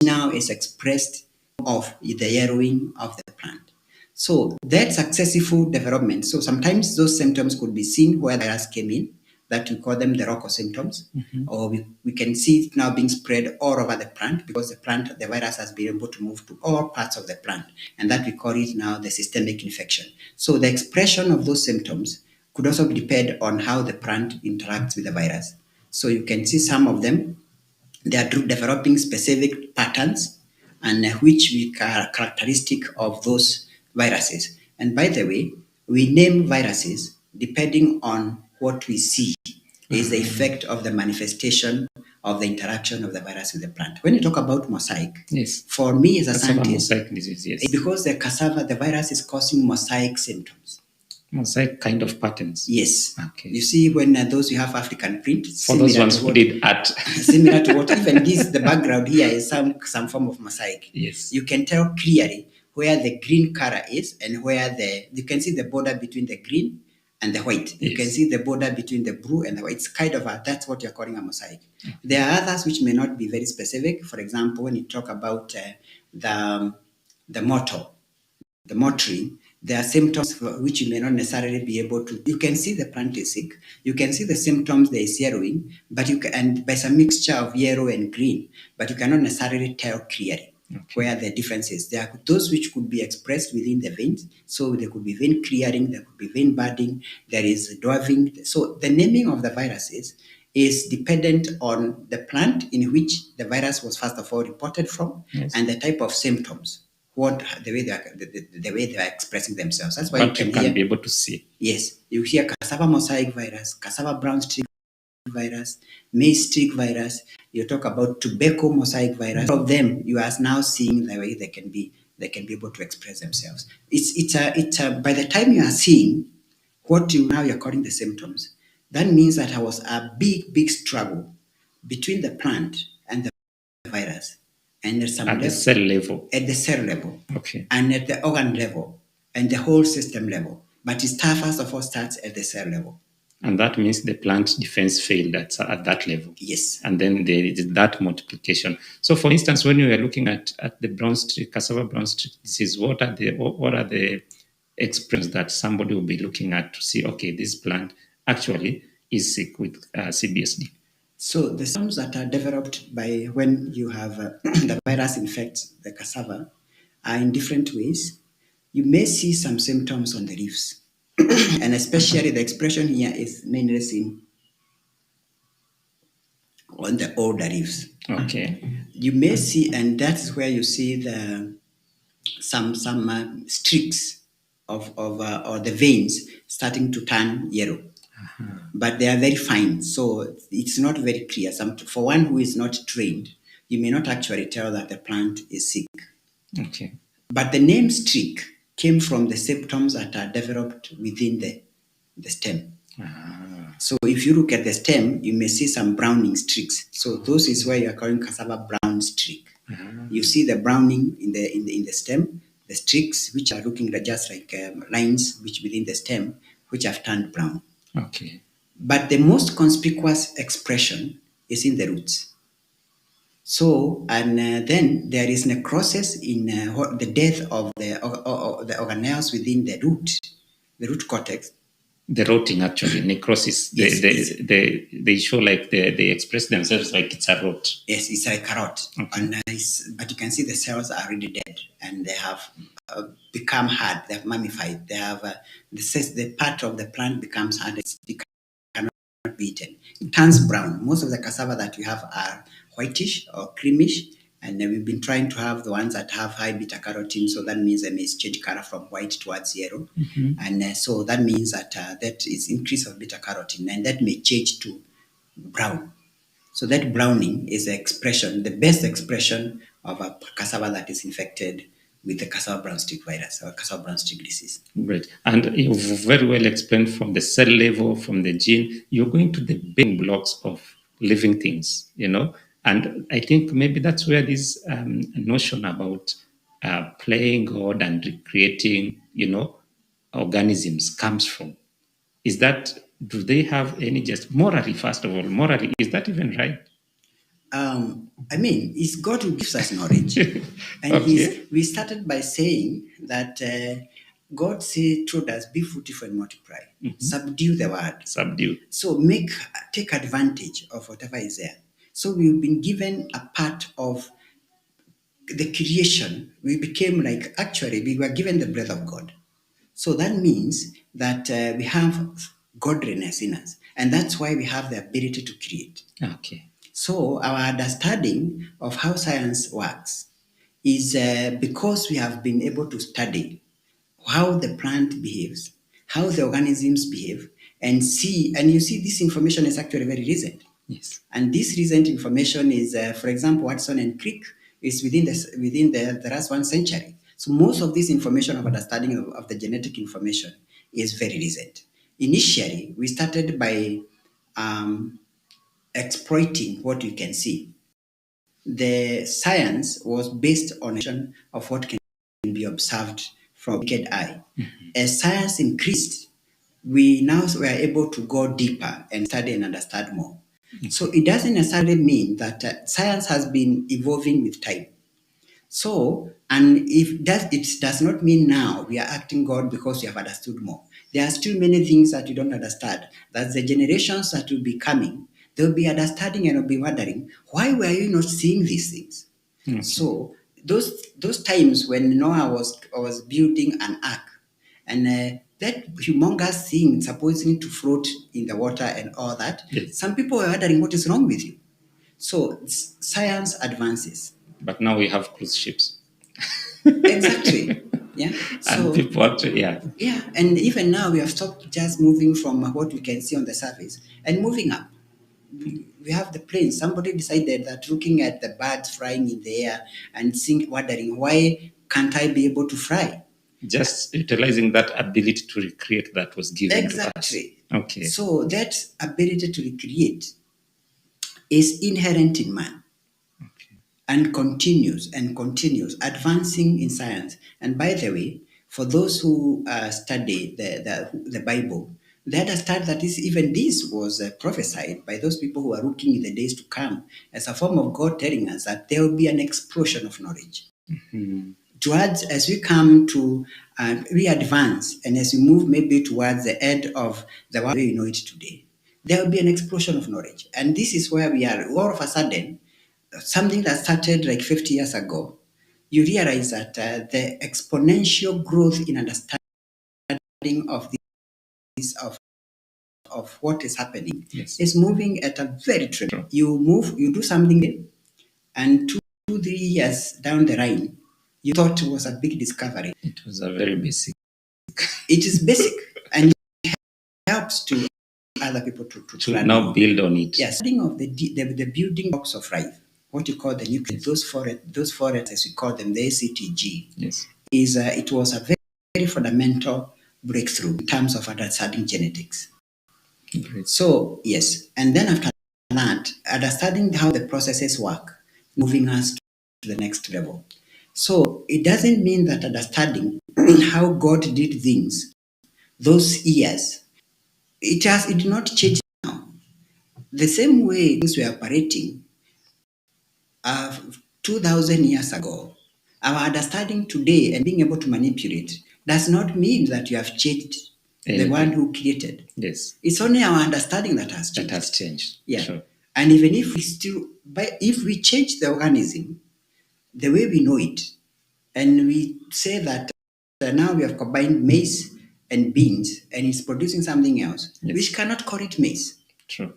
now is expressed of the yellowing of the plant. So that successful development. So sometimes those symptoms could be seen where the virus came in, that we call them the Rocco symptoms, or we can see it now being spread all over the plant because the virus has been able to move to all parts of the plant, and that we call it now the systemic infection. So the expression of those symptoms could also depend on how the plant interacts with the virus. So you can see some of them, they are developing specific patterns and which are characteristic of those viruses. And by the way, we name viruses depending on what we see is the effect of the manifestation of the interaction of the virus with the plant. When you talk about mosaic, Yes. for me as a Cassava scientist, mosaic disease, yes. because the cassava, the virus is causing mosaic symptoms. Mosaic kind of patterns. Yes. Okay. You see, when those you have African print, For those ones who did art, similar to what even this, the background here is some form of mosaic. Yes. You can tell clearly where the green color is and where you can see the border between the green and the white. You Yes. can see the border between the blue and the white. It's kind of that's what you're calling a mosaic. There are others which may not be very specific. For example, when you talk about the mottle, the mottling, there are symptoms which you may not necessarily be able to. You can see the plant is sick. You can see the symptoms, there is yellowing, but and by some mixture of yellow and green, but you cannot necessarily tell clearly where the difference is. There are those which could be expressed within the veins. So there could be vein clearing, there could be vein budding, there is dwarfing. So the naming of the viruses is dependent on the plant in which the virus was first of all reported from, yes, and the type of symptoms, the way they are expressing themselves. That's why but you can be able to see. Yes, you hear cassava mosaic virus, cassava brown streak virus, maize streak virus. You talk about tobacco mosaic virus. All of them, you are now seeing the way they can be able to express themselves. It's by the time you are seeing what you're calling the symptoms, that means that there was a big struggle between the plant and the virus. And there's some at the cell level. At the cell level. Okay. And at the organ level and the whole system level. But it first of all starts at the cell level. And that means the plant defense failed at that level. Yes. And then there is that multiplication. So, for instance, when you are looking at the brown streak, cassava brown streak disease, what are the expressions that somebody will be looking at to see, okay, this plant actually is sick with CBSD? So the symptoms that are developed by when you have the virus infects the cassava are in different ways. You may see some symptoms on the leaves. And especially the expression here is mainly seen on the older leaves. Okay. You may see, and that's where you see some streaks of or the veins starting to turn yellow. But they are very fine, so it's not very clear. For one who is not trained, you may not actually tell that the plant is sick. Okay. But the name streak came from the symptoms that are developed within the stem. So if you look at the stem, you may see some browning streaks. So those is where you are calling cassava brown streak. You see the browning in the stem, the streaks which are looking just like lines which within the stem which have turned brown. Okay. But the most conspicuous expression is in the roots. So, and then there is necrosis in the death of the organelles within the root cortex. The rotting, actually, necrosis. Yes, they show like they express themselves like it's a rot. Yes, it's like a rot. Okay. And but you can see the cells are already dead and they have become hard. They have mummified. They have the part of the plant becomes hard. It cannot be eaten. It turns brown. Most of the cassava that you have are whitish or creamish. And we've been trying to have the ones that have high beta carotene, so that means they may change color from white towards yellow. Mm-hmm. And so that means that that is increase of beta carotene, and that may change to brown. So that browning is the best expression of a cassava that is infected with the cassava brown streak virus or cassava brown streak disease. Great. And you've very well explained from the cell level, from the gene, you're going to the building blocks of living things, And I think maybe that's where this notion about playing God and recreating, organisms comes from. Do they have any morally, first of all, is that even right? It's God who gives us knowledge. And okay. We started by saying that God told us, be fruitful and multiply. Mm-hmm. Subdue the word. Subdue. So take advantage of whatever is there. So we've been given a part of the creation. We became we were given the breath of God. So that means that we have godliness in us. And that's why we have the ability to create. Okay. So our understanding of how science works is because we have been able to study how the plant behaves, how the organisms behave, and you see this information is actually very recent. Yes. And this recent information is, for example, Watson and Crick is within the last 1 century. So most of this information of understanding of the genetic information is very recent. Initially, we started by exploiting what you can see. The science was based on of what can be observed from naked eye. Mm-hmm. As science increased, we are able to go deeper and study and understand more. Okay. So it doesn't necessarily mean that science has been evolving with time. So, and if that it does not mean now we are acting God because we have understood more. There are still many things that you don't understand. That the generations that will be coming, they'll be understanding and will be wondering, why were you not seeing these things? Okay. So those times when Noah was building an ark, and that humongous thing supposing to float in the water and all that, yes. Some people were wondering what is wrong with you. So science advances. But now we have cruise ships. Exactly. Yeah. So, and people actually, yeah. Yeah. And even now we have stopped just moving from what we can see on the surface and moving up. We have the planes. Somebody decided that looking at the birds flying in the air and wondering, why can't I be able to fly? Just utilizing that ability to recreate that was given to us. Exactly. Okay. So that ability to recreate is inherent in man. Okay. And continues advancing in science. And by the way, for those who study the Bible, they understand that even this was prophesied by those people who are looking in the days to come as a form of God telling us that there will be an explosion of knowledge. Mm-hmm. Towards, as we come to, we advance, and as we move maybe towards the end of the world we know it today, there will be an explosion of knowledge. And this is where we are. All of a sudden, something that started like 50 years ago, you realize that the exponential growth in understanding of this, of what is happening, yes, is moving at a very trend. You do something, and 2-3 years down the line, you thought it was a big discovery. It was a very basic. It is basic, and it helps to other people to now build on it. Yes, of the building blocks of life, what you call the nucleus, those forests as we call them, the ACTG, yes, is it was a very, very fundamental breakthrough in terms of understanding genetics. Great. So yes, and then after that, understanding how the processes work, moving us to the next level. So it doesn't mean that understanding how God did things those years, it did not change now. The same way things were operating 2,000 years ago, our understanding today and being able to manipulate does not mean that you have changed the one who created. Yes. It's only our understanding that has changed. That has changed. Yeah. Sure. And even if if we change the organism, the way we know it, and we say that now we have combined maize and beans and it's producing something else, yes, we cannot call it maize. True.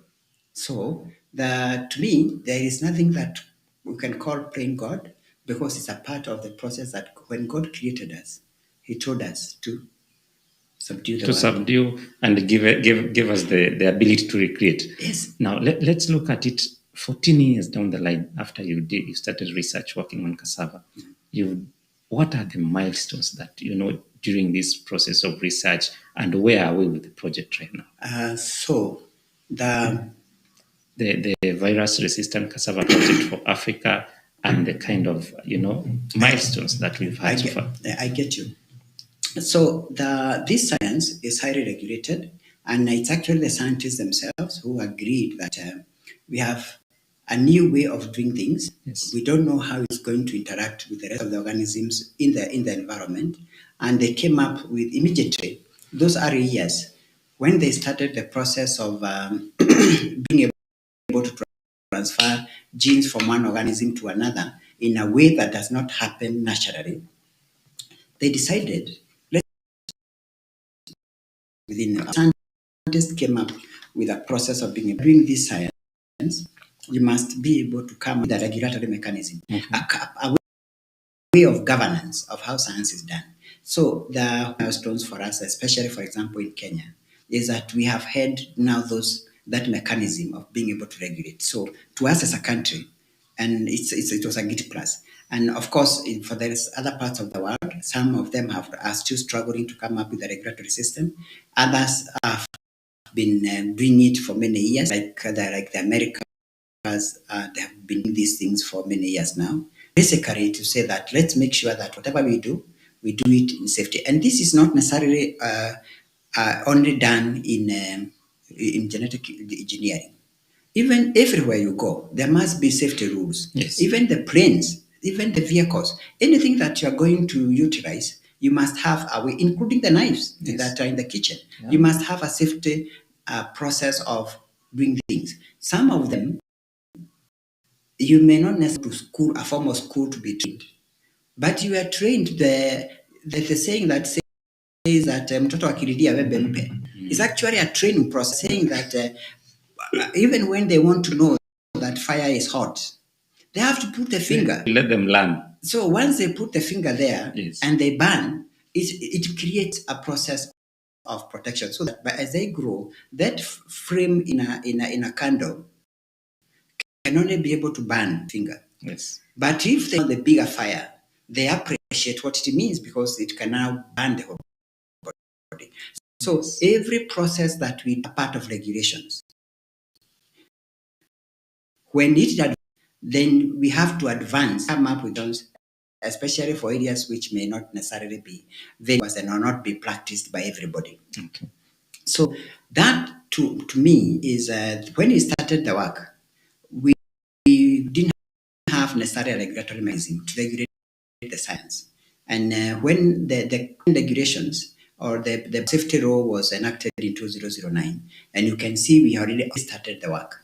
So to me, there is nothing that we can call plain God, because it's a part of the process that when God created us, He told us to subdue the world. Subdue and give us the ability to recreate. Yes. Now let's look at it 14 years down the line after you started research working on cassava. What are the milestones that during this process of research, and where are we with the project right now? So the virus-resistant cassava project for Africa, and the kind of milestones that we've had so far. I get you. So this science is highly regulated, and it's actually the scientists themselves who agreed that we have a new way of doing things. Yes. We don't know how it's going to interact with the rest of the organisms in the environment, and they came up with immediately those early years when they started the process of being able to transfer genes from one organism to another in a way that does not happen naturally. They decided within scientists came up with a process of doing this science. You must be able to come with a regulatory mechanism, a way of governance of how science is done. So the milestones for us, especially for example in Kenya, is that we have had now that mechanism of being able to regulate. So to us as a country, and it was a good plus. And of course, for the other parts of the world, some of them are still struggling to come up with a regulatory system. Others have been doing it for many years, like the Americans. They have been doing these things for many years now. Basically, to say that let's make sure that whatever we do it in safety. And this is not necessarily only done in genetic engineering. Even everywhere you go, there must be safety rules. Yes. Even the planes, even the vehicles, anything that you are going to utilize, you must have a way, including the knives that are in the kitchen. Yeah. You must have a safety process of doing things. Some of them, you may not necessarily a formal school to be trained, but you are trained. The saying that says that mtoto akililia wembe mpe is actually a training process, saying that even when they want to know that fire is hot, they have to put the finger. Let them learn. So once they put the finger there, yes, and they burn, it creates a process of protection. So that as they grow, that frame in a candle can only be able to burn finger. Yes. But if they have the bigger fire, they appreciate what it means because it can now burn the whole body. So every process that we are part of regulations, when it then we have to advance, come up with those, especially for areas which may not necessarily be very and or not be practiced by everybody. Okay. So that to me is when we started the work, we didn't have necessarily a regulatory mechanism to regulate the science. And when the regulations or the safety law was enacted in 2009, and you can see we already started the work.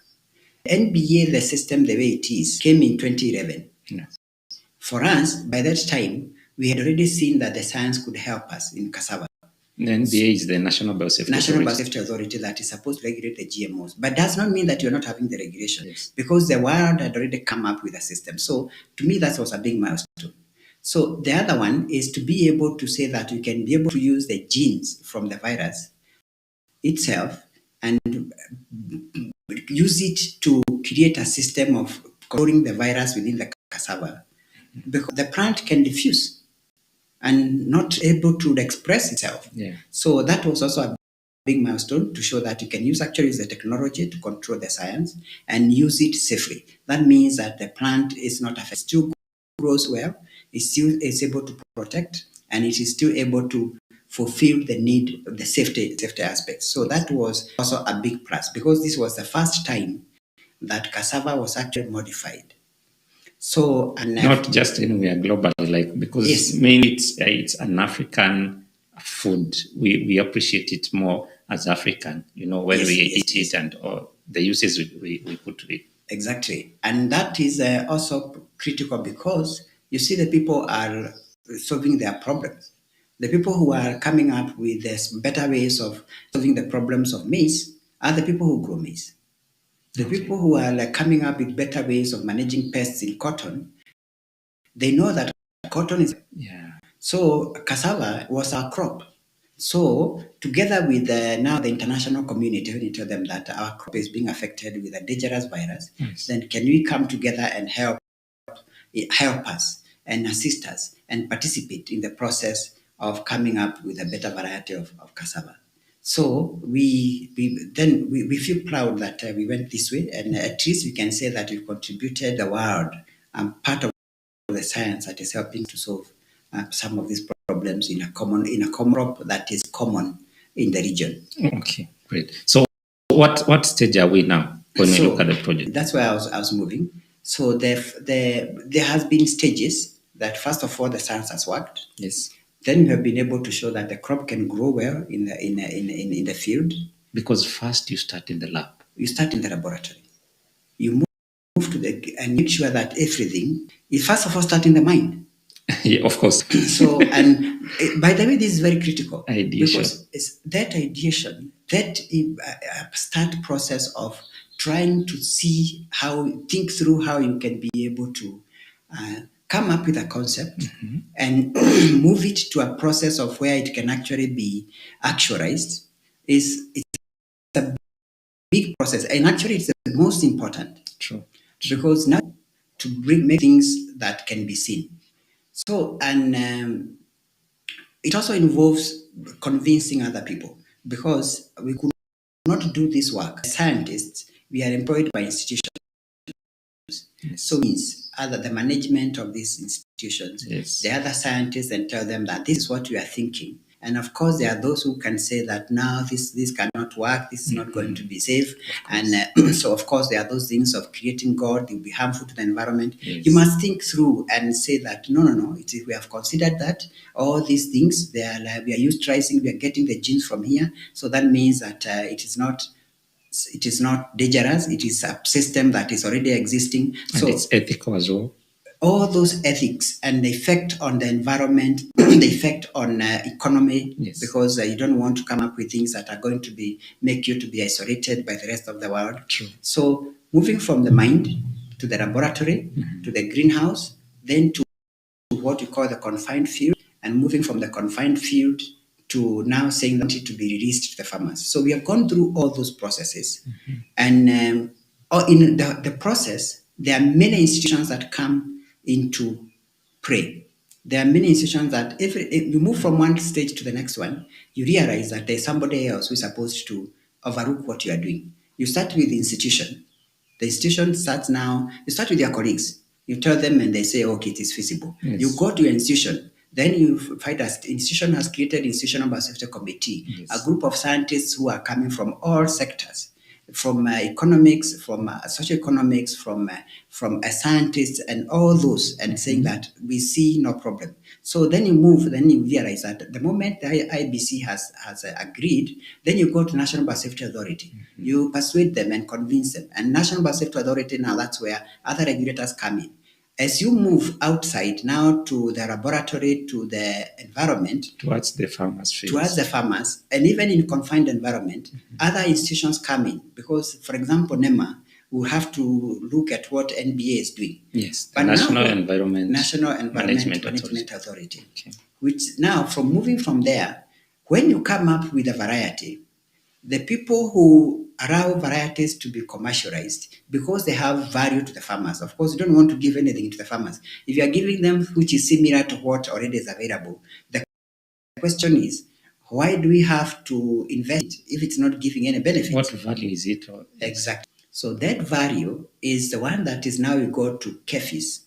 NBA, the system the way it is, came in 2011. Yeah. For us, by that time, we had already seen that the science could help us in cassava. The NBA is the National Biosafety Authority that is supposed to regulate the GMOs, but does not mean that you're not having the regulation, because the world had already come up with a system. So to me, that was a big milestone. So the other one is to be able to say that you can be able to use the genes from the virus itself and use it to create a system of controlling the virus within the cassava, because the plant can diffuse and not able to express itself. Yeah. So that was also a big milestone to show that you can use the technology to control the science and use it safely. That means that the plant is not affected, still grows well, it still is able to protect, and it is still able to fulfill the need of the safety aspects. So that was also a big plus, because this was the first time that cassava was actually modified. So not just anywhere globally, because mainly it's an African food. We appreciate it more as African, when we eat it and the uses we put to it. Exactly, and that is also critical, because you see the people are solving their problems. The people who are coming up with better ways of solving the problems of maize are the people who grow maize. The people who are coming up with better ways of managing pests in cotton, they know that cotton is... Yeah. So cassava was our crop. So together with now the international community, when you tell them that our crop is being affected with a dangerous virus, then can we come together and help us and assist us and participate in the process of coming up with a better variety of cassava? So we feel proud that we went this way, and at least we can say that we contributed the world and part of the science that is helping to solve some of these problems in a common crop that is common in the region. Okay, great. So what stage are we now when we look at the project? That's where I was moving. So there has been stages that, first of all, the science has worked. Yes. Then we have been able to show that the crop can grow well in the field. Because first you start in the lab. You start in the laboratory. You move to and make sure that everything is, first of all, start in the mind. Yeah, of course. So, and by the way, this is very critical. Ideation. Because that ideation that start process of trying to think through how you can be able to come up with a concept and move it to a process of where it can actually be actualized it's a big process, and actually it's the most important. True. Because now to make things that can be seen. So, and it also involves convincing other people, because we could not do this work. As scientists, we are employed by institutions. Yes. So means other the management of these institutions, Yes. the other scientists, and tell them that this is what we are thinking. And of course, there are those who can say that now this cannot work, this is not going to be safe. And so, of course, there are those things of creating God, it will be harmful to the environment. Yes. You must think through and say that, no, we have considered that all these things, we are utilizing, we are getting the genes from here. So that means that it is not dangerous, it is a system that is already existing. And so it's ethical as well. All those ethics and the effect on the environment, the effect on economy, Yes. because you don't want to come up with things that are going to make you to be isolated by the rest of the world. True. So moving from the mind to the laboratory, to the greenhouse, then to what we call the confined field, and moving from the confined field to now saying that it to be released to the farmers. So we have gone through all those processes. And in the process, there are many institutions that come into play. There are many institutions that if you move from one stage to the next one, you realize that there's somebody else who's supposed to overlook what you are doing. You start with the institution. The institution starts now, you start with your colleagues. You tell them and they say, okay, it is feasible. Yes. You go to your institution. Then you find that institution has created institutional biosafety committee, Yes. a group of scientists who are coming from all sectors, from economics, from socioeconomics, from scientists, and all those, and saying that we see no problem. So then you realize that the moment the IBC has agreed, then you go to National Biosafety Authority. You persuade them and convince them, and National Biosafety Authority, now that's where other regulators come in. As you move outside now to the laboratory, to the environment, Towards the farmers' fields. towards the farmers, and even in confined environment, other institutions come in, because, for example, NEMA will have to look at what NBA is doing. Yes, the But National now, Environment Management Authority. Authority. Okay. Which now, from moving from there, when you come up with a variety, the people who allow varieties to be commercialized because they have value to the farmers. Of course, you don't want to give anything to the farmers. If you are giving them which is similar to what already is available, the question is, why do we have to invest if it's not giving any benefit? What value is it? Exactly. So that value is the one that is now we go to KEFIS.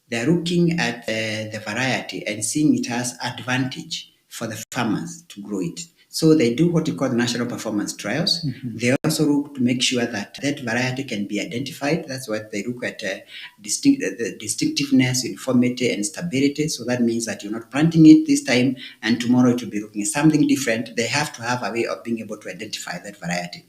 They're looking at the variety and seeing it has advantage for the farmers to grow it. So they do what we call national performance trials. They also look to make sure that that variety can be identified. That's what they look at, the distinctiveness, uniformity, and stability. So that means that you're not planting it this time and tomorrow it will be looking at something different. They have to have a way of being able to identify that variety.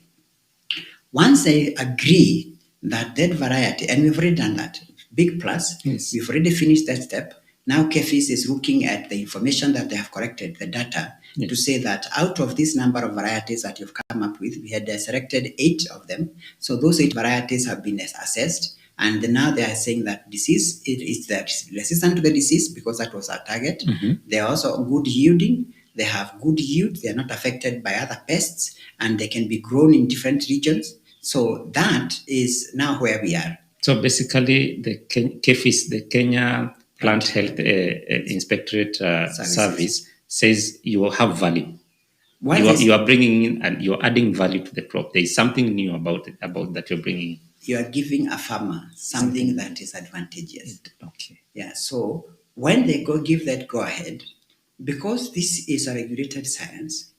Once they agree that variety, and we've already done that, big plus, Yes. we've already finished that step. Now KEFIS is looking at the information that they have collected, the data, Yes. to say that out of this number of varieties that you've come up with, we had selected 8 of them. So those 8 varieties have been assessed, and now they are saying that disease is resistant to the disease because that was our target. They are also good yielding. They have good yield. They are not affected by other pests, and they can be grown in different regions. So that is now where we are. So basically, the KEFIS, the Kenya Plant Health Inspectorate Service, says you have value. You are bringing in and you're adding value to the crop. There is something new about that you're bringing in. You are giving a farmer something that is advantageous. Okay. Yeah. So when they give that go ahead, because this is a regulated science,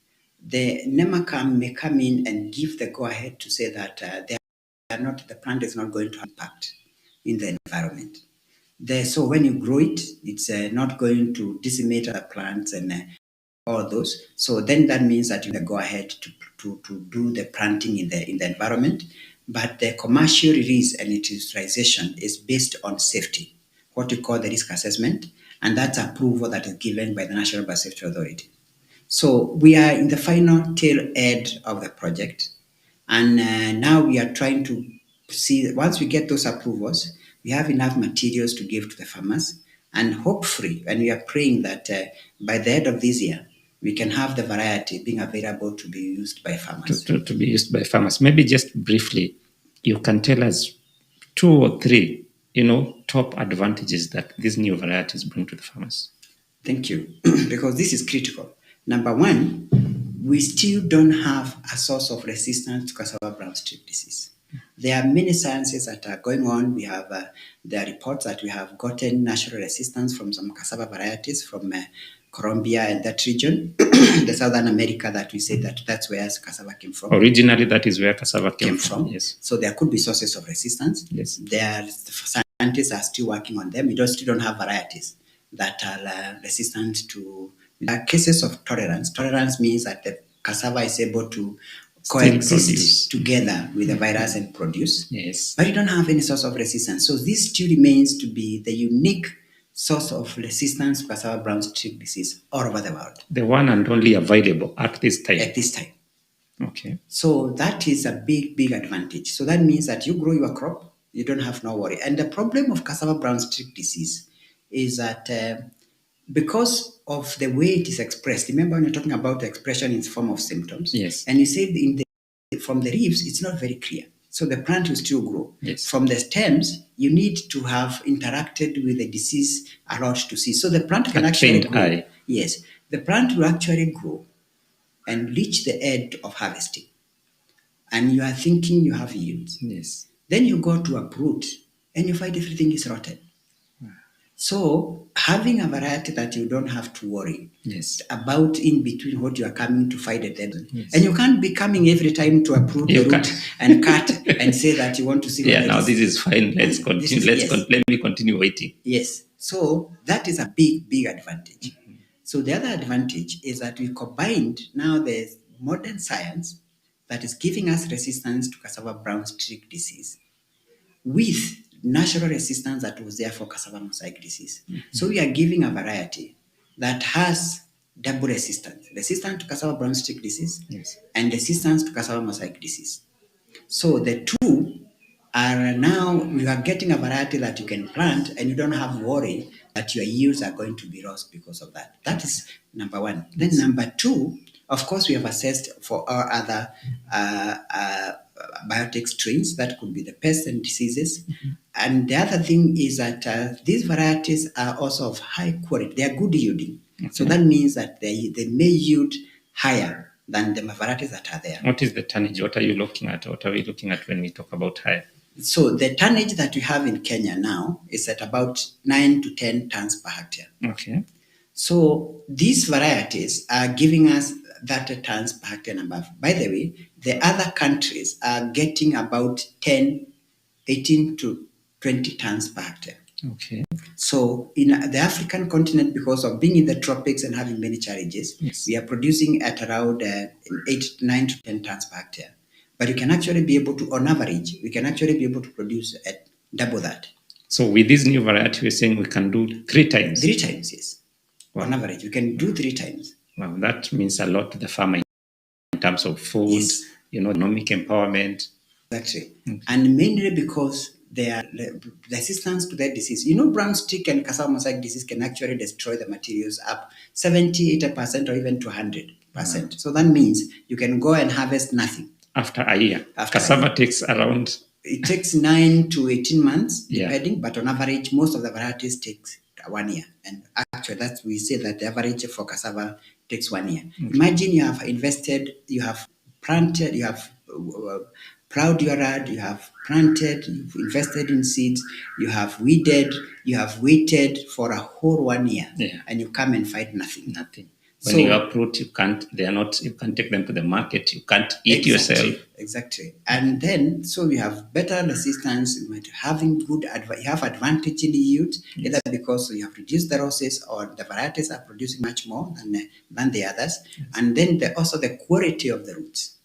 the NEMA may come in and give the go ahead to say that the plant is not going to have impact in the environment. So when you grow it, it's not going to decimate other plants and all those. So then that means that you can go ahead to do the planting in the environment. But the commercial release and utilization is based on safety, what we call the risk assessment, and that's approval that is given by the National Biosafety Authority. So we are in the final tail end of the project, and now we are trying to see, once we get those approvals, we have enough materials to give to the farmers, and hopefully, and we are praying that by the end of this year, we can have the variety being available to be used by farmers. To be used by farmers. Maybe just briefly, you can tell us 2 or 3, top advantages that these new varieties bring to the farmers. Thank you, because this is critical. Number one, we still don't have a source of resistance to cassava brown streak disease. There are many sciences that are going on. We have there are reports that we have gotten natural resistance from some cassava varieties from Colombia and that region, the Southern America, that we say that's where cassava came from. Originally, that is where cassava came from. Yes. So there could be sources of resistance. Yes. Scientists are still working on them. We still don't have varieties that are resistant to. There are cases of tolerance. Tolerance means that the cassava is able to coexist together with the virus and produce. Yes. But you don't have any source of resistance. So this still remains to be the unique source of resistance to cassava brown streak disease all over the world. The one and only available at this time. At this time. Okay. So that is a big, big advantage. So that means that you grow your crop, you don't have no worry. And the problem of cassava brown streak disease is that because of the way it is expressed, remember when you're talking about the expression in form of symptoms? Yes. And you said from the leaves, it's not very clear. So the plant will still grow. Yes. From the stems, you need to have interacted with the disease a lot to see. So the plant can actually grow. Eye. Yes. The plant will actually grow and reach the end of harvesting. And you are thinking you have yields. Yes. Then you go to uproot and you find everything is rotten. So having a variety that you don't have to worry about in between what you are coming to find a deadline. Yes. And you can't be coming every time to uproot the root and cut and say that you want to see. Yeah, now this is fine. Let's continue. Let me continue waiting. Yes. So that is a big, big advantage. Mm-hmm. So the other advantage is that we combined now the modern science that is giving us resistance to cassava brown streak disease with natural resistance that was there for cassava mosaic disease. Mm-hmm. So we are giving a variety that has double resistance to cassava brown streak disease, and resistance to cassava mosaic disease. So the two are now, you are getting a variety that you can plant and you don't have worry that your yields are going to be lost because of that. That is number one. Then number two, of course, we have assessed for our other biotic strains that could be the pests and diseases. Mm-hmm. And the other thing is that these varieties are also of high quality. They are good yielding. Okay. So that means that they may yield higher than the varieties that are there. What is the tonnage? What are you looking at? What are we looking at when we talk about higher? So the tonnage that we have in Kenya now is at about 9 to 10 tons per hectare. Okay. So these varieties are giving us 30 tons per hectare and above. By the way, the other countries are getting about 18 to 20 tons per hectare. Okay. So in the African continent, because of being in the tropics and having many challenges, we are producing at around 9 to 10 tons per hectare. But you can actually be able to, on average, we can actually be able to produce at double that. So with this new variety, we're saying we can do 3 times? 3 times, yes. Wow. On average, we can do 3 times. Wow, that means a lot to the farmer in terms of food, economic empowerment. Exactly. Okay. And mainly because they are resistance to that disease. Brown streak and cassava mosaic disease can actually destroy the materials up 70, 80% or even to 100%. Wow. So that means you can go and harvest nothing. After a year. Cassava takes around... It takes 9 to 18 months, depending, but on average, most of the varieties takes 1 year. And actually, we say that the average for cassava takes 1 year. Okay. Imagine you have invested, you have planted, you have plowed your yard, you have planted, you've invested in seeds, you have weeded, you have waited for a whole 1 year, and you come and find nothing. When you uproot, you can't take them to the market, you can't eat yourself. Exactly. And then, so we have better resistance, having you have advantage in the yield, either because you have reduced the losses or the varieties are producing much more than the others. Yes. And then also the quality of the roots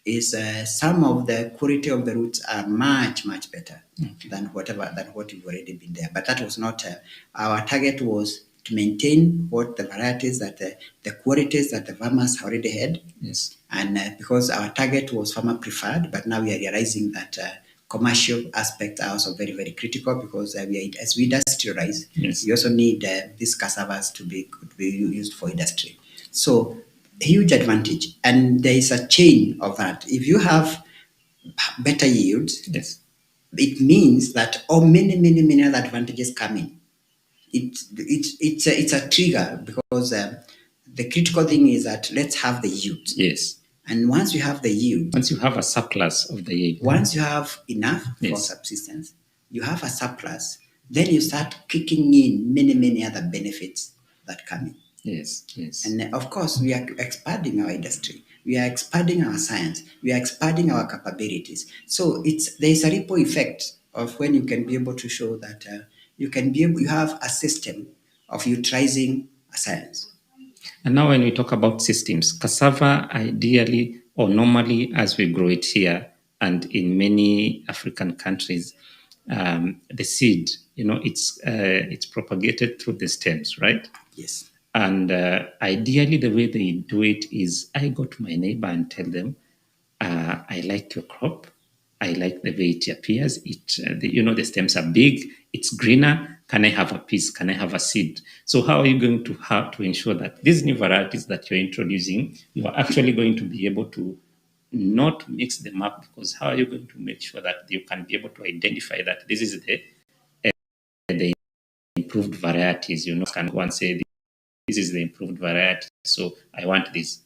is some of the quality of the roots are much, much better than what you've already been there. But that was not, our target was to maintain what the varieties that the qualities that the farmers already had. Yes. And because our target was farmer preferred, but now we are realizing that commercial aspects are also very, very critical because as we industrialize, Yes. we also need these cassavas to be used for industry. So huge advantage. And there is a chain of that. If you have better yields, Yes. it means that many other advantages come in. It's a trigger because the critical thing is that let's have the yield. Yes. And once you have the yield, Once you have a surplus of the yield, once you have enough for Yes. subsistence, you have a surplus, then you start kicking in many other benefits that come in. yes, yes, And of course, we are expanding our industry. We are expanding our science. We are expanding our capabilities. So there is a ripple effect of when you can be able to show that you have a system of utilizing a science. And now when we talk about systems, cassava ideally or normally as we grow it here and in many African countries, the seed, it's propagated through the stems, right? Yes. And ideally the way they do it is I go to my neighbor and tell them, I like your crop. I like the way it appears. The stems are big. It's greener. Can I have a piece? Can I have a seed? So how are you going to have to ensure that these new varieties that you're introducing, you are actually going to be able to not mix them up? Because how are you going to make sure that you can be able to identify that this is the improved varieties? Can one say this is the improved variety? So I want this.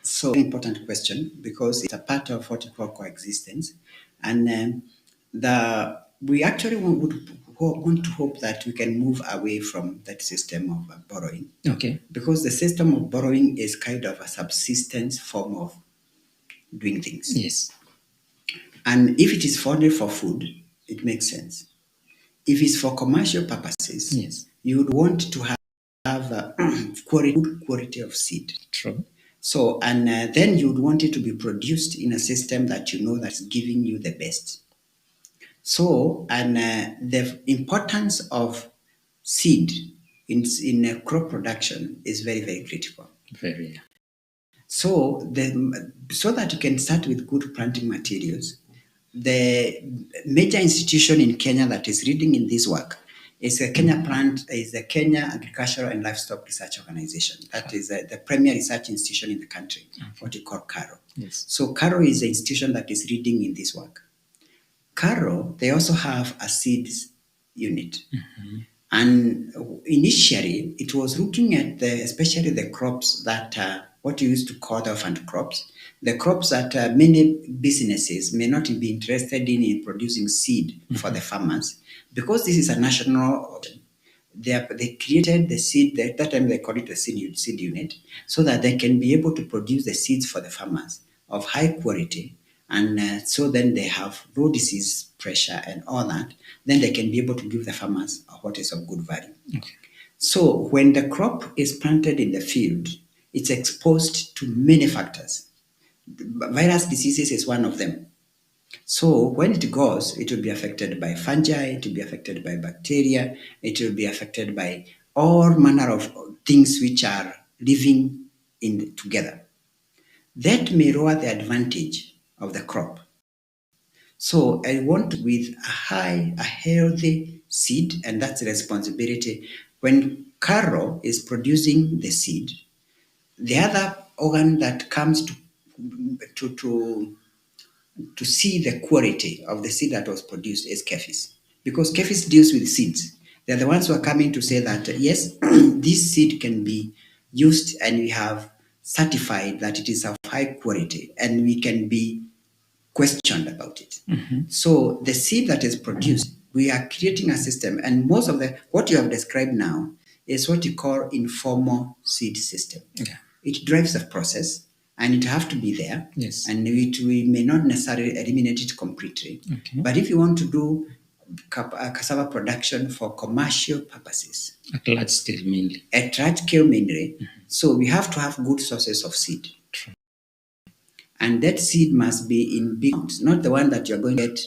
So important question because it's a part of what we call coexistence, and we actually want to hope that we can move away from that system of borrowing. Okay. Because the system of borrowing is kind of a subsistence form of doing things. Yes. And if it is only for food, it makes sense. If it's for commercial purposes, Yes. you would want to have a good quality of seed. True. So, and then you'd want it to be produced in a system that you know that's giving you the best. So, and the importance of seed in crop production is very, very critical. Very. So, so that you can start with good planting materials, the major institution in Kenya that is leading in this work is the Kenya Agricultural and Livestock Research Organization. That is the premier research institution in the country, what we call CARO. Yes. So CARO is the institution that is leading in this work. CARO, they also have a seeds unit. Mm-hmm. And initially, it was looking at especially the crops that what you used to call the orphaned crops, the crops that many businesses may not be interested in producing seed for the farmers. Because this is a national, they created the seed, that time they call it a seed unit, so that they can be able to produce the seeds for the farmers of high quality. And so then they have low disease pressure and all that. Then they can be able to give the farmers what is of good value. Okay. So when the crop is planted in the field, it's exposed to many factors. Virus diseases is one of them. So when it goes, it will be affected by fungi, it will be affected by bacteria, it will be affected by all manner of things which are living together. That may lower the advantage of the crop. So I want with a healthy seed, and that's the responsibility. When CARO is producing the seed, the other organ that comes to see the quality of the seed that was produced is KEFIS. Because KEFIS deals with seeds. They're the ones who are coming to say that, yes, this seed can be used and we have certified that it is of high quality and we can be questioned about it. Mm-hmm. So the seed that is produced, we are creating a system, and most of what you have described now is what you call informal seed system. Yeah. It drives the process, and it have to be there. Yes. And we may not necessarily eliminate it completely. Okay. But if you want to do cassava production for commercial purposes, at large scale mainly. At large scale mainly. Mm-hmm. So we have to have good sources of seed. True. And that seed must be in big amounts, not the one that you're going to get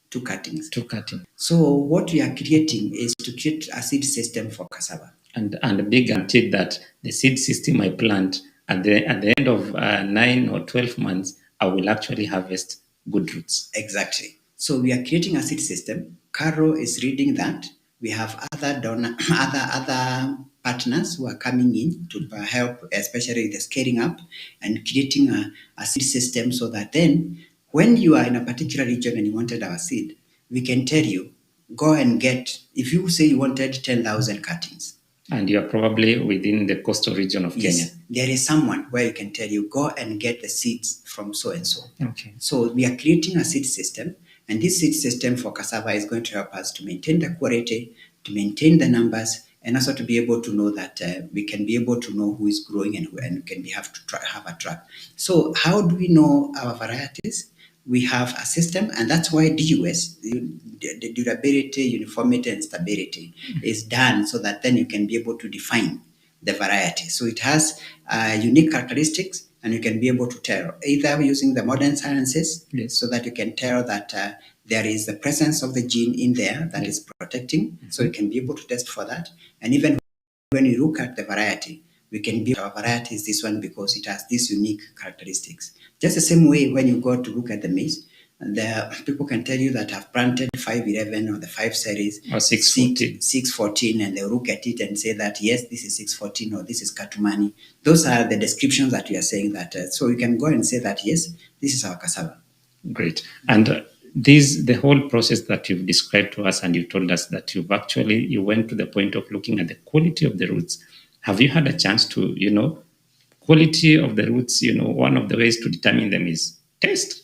two cuttings. Two cuttings. So what we are creating is to create a seed system for cassava. and be guaranteed that the seed system I plant at the end of 9 or 12 months, I will actually harvest good roots. Exactly. So we are creating a seed system. Caro is reading that. We have other donor, other partners who are coming in to help, especially the scaling up and creating a seed system, so that then when you are in a particular region and you wanted our seed, we can tell you, go and get, if you say you wanted 10,000 cuttings. And you are probably within the coastal region of Kenya. Yes, there is someone where you can tell you, go and get the seeds from so and so. Okay. So we are creating a seed system, and this seed system for cassava is going to help us to maintain the quality, to maintain the numbers, and also to be able to know that we can be able to know who is growing and can we have a track. So how do we know our varieties? We have a system, and that's why DUS, the durability, uniformity, and stability, is done so that then you can be able to define the variety. So it has unique characteristics, and you can be able to tell either using the modern sciences, yes, so that you can tell that there is the presence of the gene in there that is protecting. Mm-hmm. So you can be able to test for that. And even when you look at the variety, we can be our variety is this one because it has these unique characteristics. Just the same way when you go to look at the maize, the people can tell you that I've planted 511 or the 5 series or 614. 614, and they'll look at it and say that yes, this is 614 or this is Katumani. Those are the descriptions that we are saying that. So you can go and say that yes, this is our cassava. Great. And the whole process that you've described to us, and you told us that you went to the point of looking at the quality of the roots. Have you had a chance to, quality of the roots, one of the ways to determine them is taste,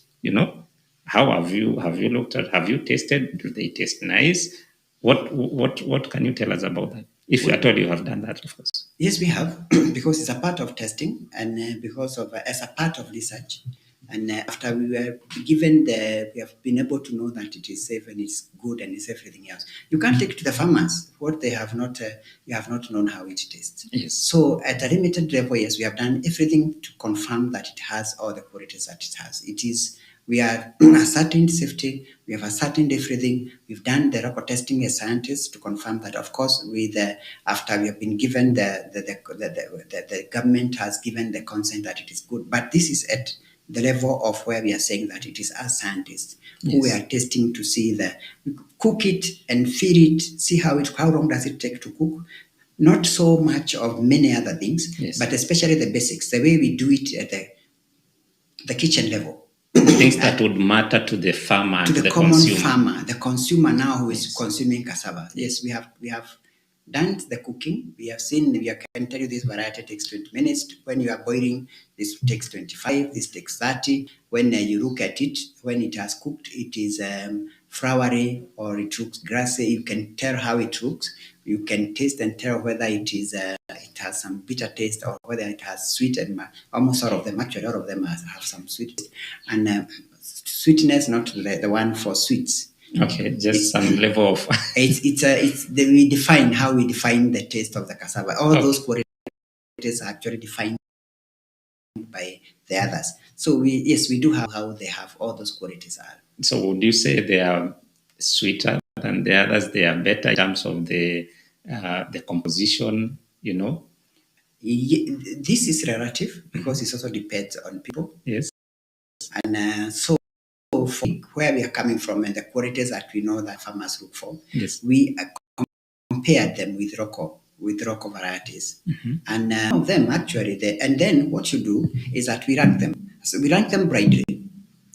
How have you looked at, have you tasted? Do they taste nice? What can you tell us about that? If at all you have done that, of course. Yes, we have, because it's a part of testing and because of as a part of research. And after we were given we have been able to know that it is safe and it's good and it's everything else. You can't take to the farmers what they have not, you have not known how it tastes. Yes. So at a limited level, yes, we have done everything to confirm that it has all the qualities that it has. We are ascertained safety, we have ascertained everything. We've done the record testing as scientists to confirm that, of course, after we have been given the government has given the consent that it is good. But this is at the level of where we are saying that it is as scientists who we are testing to see cook it and feed it, see how long does it take to cook. Not so much of many other things, but especially the basics, the way we do it at the kitchen level. Things that would matter to the farmer, to the common consumer. Farmer, the consumer now who is consuming cassava. Yes, we have done the cooking. We have seen. We can tell you this variety takes 20 minutes. When you are boiling, this takes 25. This takes 30. When you look at it, when it has cooked, it is flowery or it looks grassy. You can tell how it looks. You can taste and tell whether it is it has some bitter taste or whether it has sweet, and almost all of them, actually all of them have some sweet, and sweetness, not the one for sweets. Okay, just some level of. We define how we define the taste of the cassava. All those qualities are actually defined by the others. So we do have how they have all those qualities are. So would you say they are sweeter than the others? They are better in terms of the composition, This is relative because it also depends on people. Yes. And so for where we are coming from and the qualities that we know that farmers look for, yes, we compared them with local varieties. Mm-hmm. And of them actually, and then what you do is that we rank them. So we rank them brightly.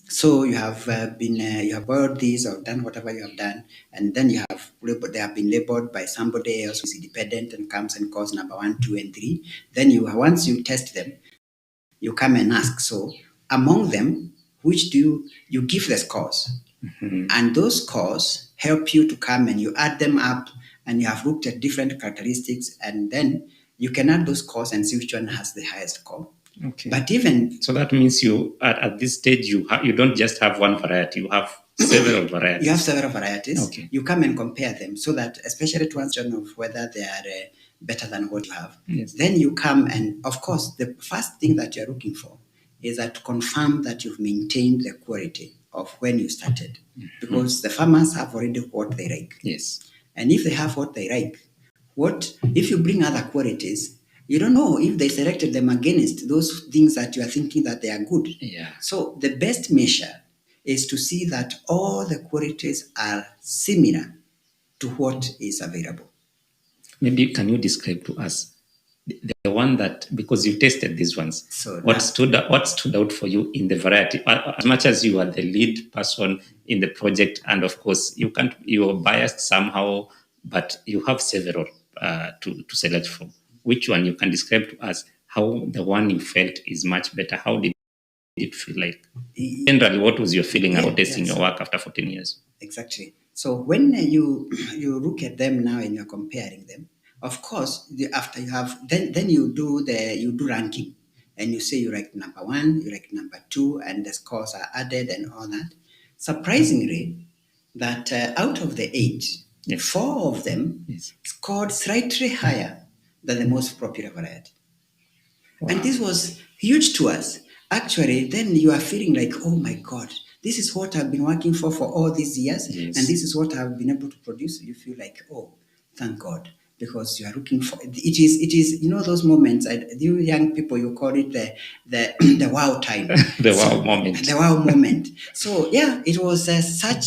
So you have you have boiled these or done whatever you have done, and then they have been labeled by somebody else who is independent and comes and calls number 1, 2, and 3. Then once you test them, you come and ask. So among them, which do you give the scores? Mm-hmm. And those scores help you to come and you add them up, and you have looked at different characteristics, and then you can add those scores and see which one has the highest score. Okay. But even so that means you at this stage you don't just have one variety, you have several varieties. You have several varieties. Okay. You come and compare them so that, especially to answer of whether they are better than what you have. Yes. Then you come and, of course, the first thing that you're looking for is that to confirm that you've maintained the quality of when you started, because the farmers have already what they like. Yes. And if they have what they like, What if you bring other qualities? You don't know if they selected them against those things that you are thinking that they are good. Yeah. So the best measure is to see that all the qualities are similar to what is available. Maybe can you describe to us the one that, because you tested these ones, So what stood out for you in the variety? As much as you are the lead person in the project, and of course you're biased somehow, but you have several to select from. Which one you can describe to us? How the one you felt is much better? How did it feel like? Generally, what was your feeling about testing your work after 14 years? Exactly. So when you look at them now and you're comparing them, of course, after you have then you do ranking, and you say you rank number 1, you rank number 2, and the scores are added and all that. Surprisingly, that out of the 8, Yes. 4 of them scored slightly higher than the most popular variety. Wow. And this was huge to us. Actually, then you are feeling like, oh my God, this is what I've been working for all these years, Yes. and this is what I've been able to produce. You feel like, oh, thank God, because you are looking for it. Is those moments. You young people, you call it the wow time, The wow moment. The wow moment. So yeah, it was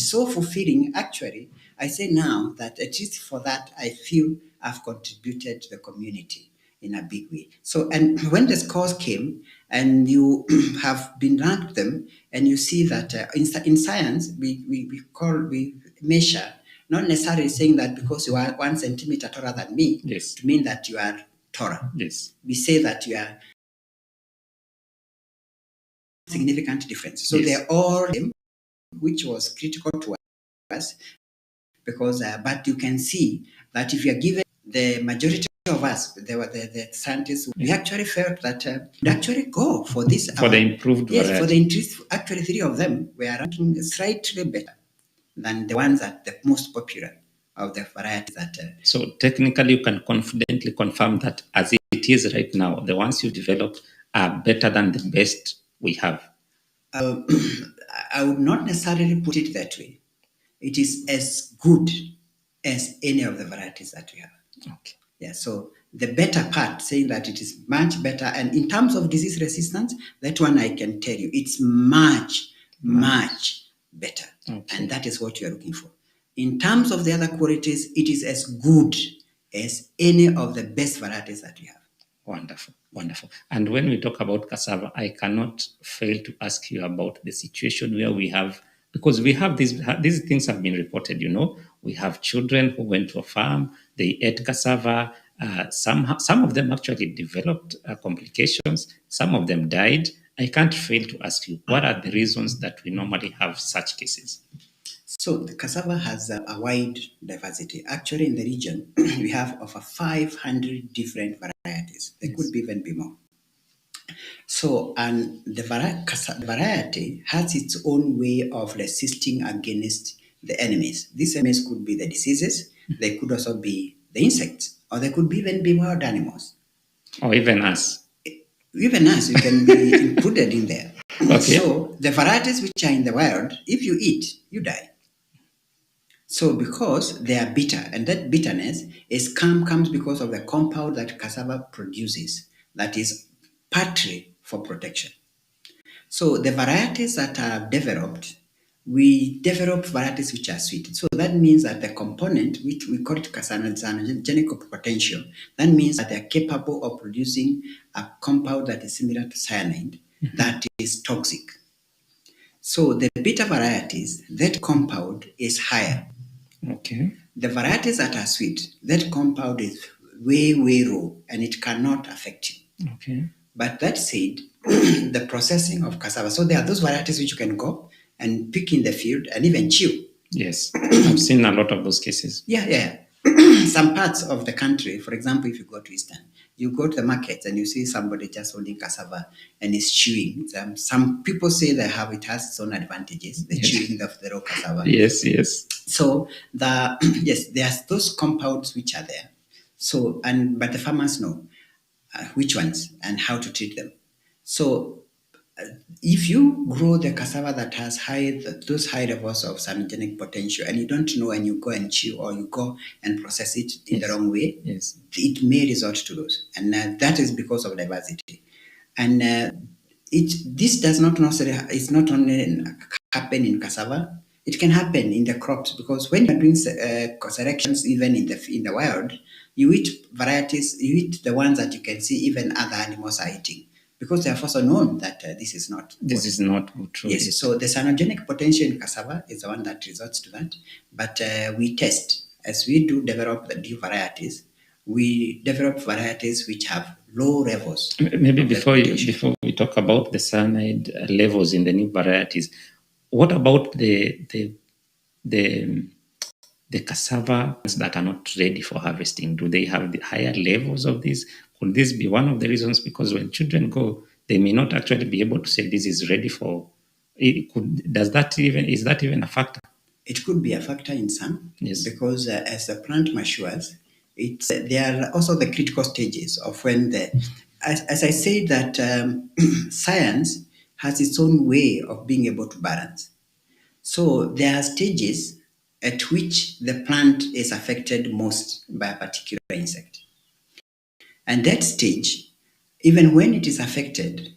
so fulfilling. Actually, I say now that at least for that, I feel I've contributed to the community in a big way. So, and when the scores came and you have been ranked them, and you see that in science, we measure, not necessarily saying that because you are 1 centimeter taller than me, Yes. to mean that you are taller. Yes. We say that you are significant difference. So Yes. they're all, which was critical to us, because, but you can see that if you are given the majority of us, there were the scientists, we actually felt that we actually go for this. For the improved variety. Yes, for the increased, actually 3 of them were ranking slightly better than the ones that the most popular of the varieties that. So technically you can confidently confirm that as it is right now, the ones you developed are better than the best we have. I would not necessarily put it that way. It is as good as any of the varieties that we have. Okay. Yeah, so the better part, saying that it is much better, and in terms of disease resistance, that one I can tell you, it's much better. Okay. And that is what you are looking for. In terms of the other qualities, it is as good as any of the best varieties that we have. Wonderful, wonderful. And when we talk about cassava, I cannot fail to ask you about the situation where we have, because we have these things have been reported, we have children who went to a farm, they ate cassava, some of them actually developed complications, some of them died. I can't fail to ask you, what are the reasons that we normally have such cases? So the cassava has a wide diversity. Actually, in the region, we have over 500 different varieties. There could even be more. So, and the variety has its own way of resisting against the enemies. These enemies could be the diseases, they could also be the insects, or they could even be wild animals. Or even us. Even us, you can be included in there. Okay. So, the varieties which are in the wild, if you eat, you die. So because they are bitter, and that bitterness comes because of the compound that cassava produces that is partly for protection. So the varieties that are developed, we develop varieties which are sweet. So that means that the component, which we call it carcinogenic potential, that means that they are capable of producing a compound that is similar to cyanide, that is toxic. So the bitter varieties, that compound is higher. Okay. The varieties that are sweet, that compound is way low, and it cannot affect you. Okay. But that said, the processing of cassava, so there are those varieties which you can go and pick in the field and even chew. Yes, I've seen a lot of those cases. Yeah. Some parts of the country, for example, if you go to Eastern, you go to the markets and you see somebody just holding cassava and is chewing. Some people say it has its own advantages, the chewing of the raw cassava. Yes. So there's those compounds which are there. So, but the farmers know which ones and how to treat them. So if you grow the cassava that has those high levels of sanogenic potential, and you don't know, and you go and chew, or you go and process it in the wrong way, it may result to those, and that is because of diversity. And this does not necessarily, it's not only happen in cassava, it can happen in the crops, because when you're doing selections even in the wild, you eat varieties, you eat the ones that you can see even other animals are eating, because they have also known that this is not true. Yes, so the cyanogenic potential in cassava is the one that results to that. But we test, as we do develop the new varieties, we develop varieties which have low levels. Maybe before we talk about the cyanide levels in the new varieties, what about the cassava that are not ready for harvesting? Do they have the higher levels of this? Could this be one of the reasons? Because when children go, they may not actually be able to say this is ready for. Is that even a factor? It could be a factor in some, yes, because as the plant matures, there are also the critical stages of when as I say that science has its own way of being able to balance. So there are stages at which the plant is affected most by a particular insect. And that stage, even when it is affected,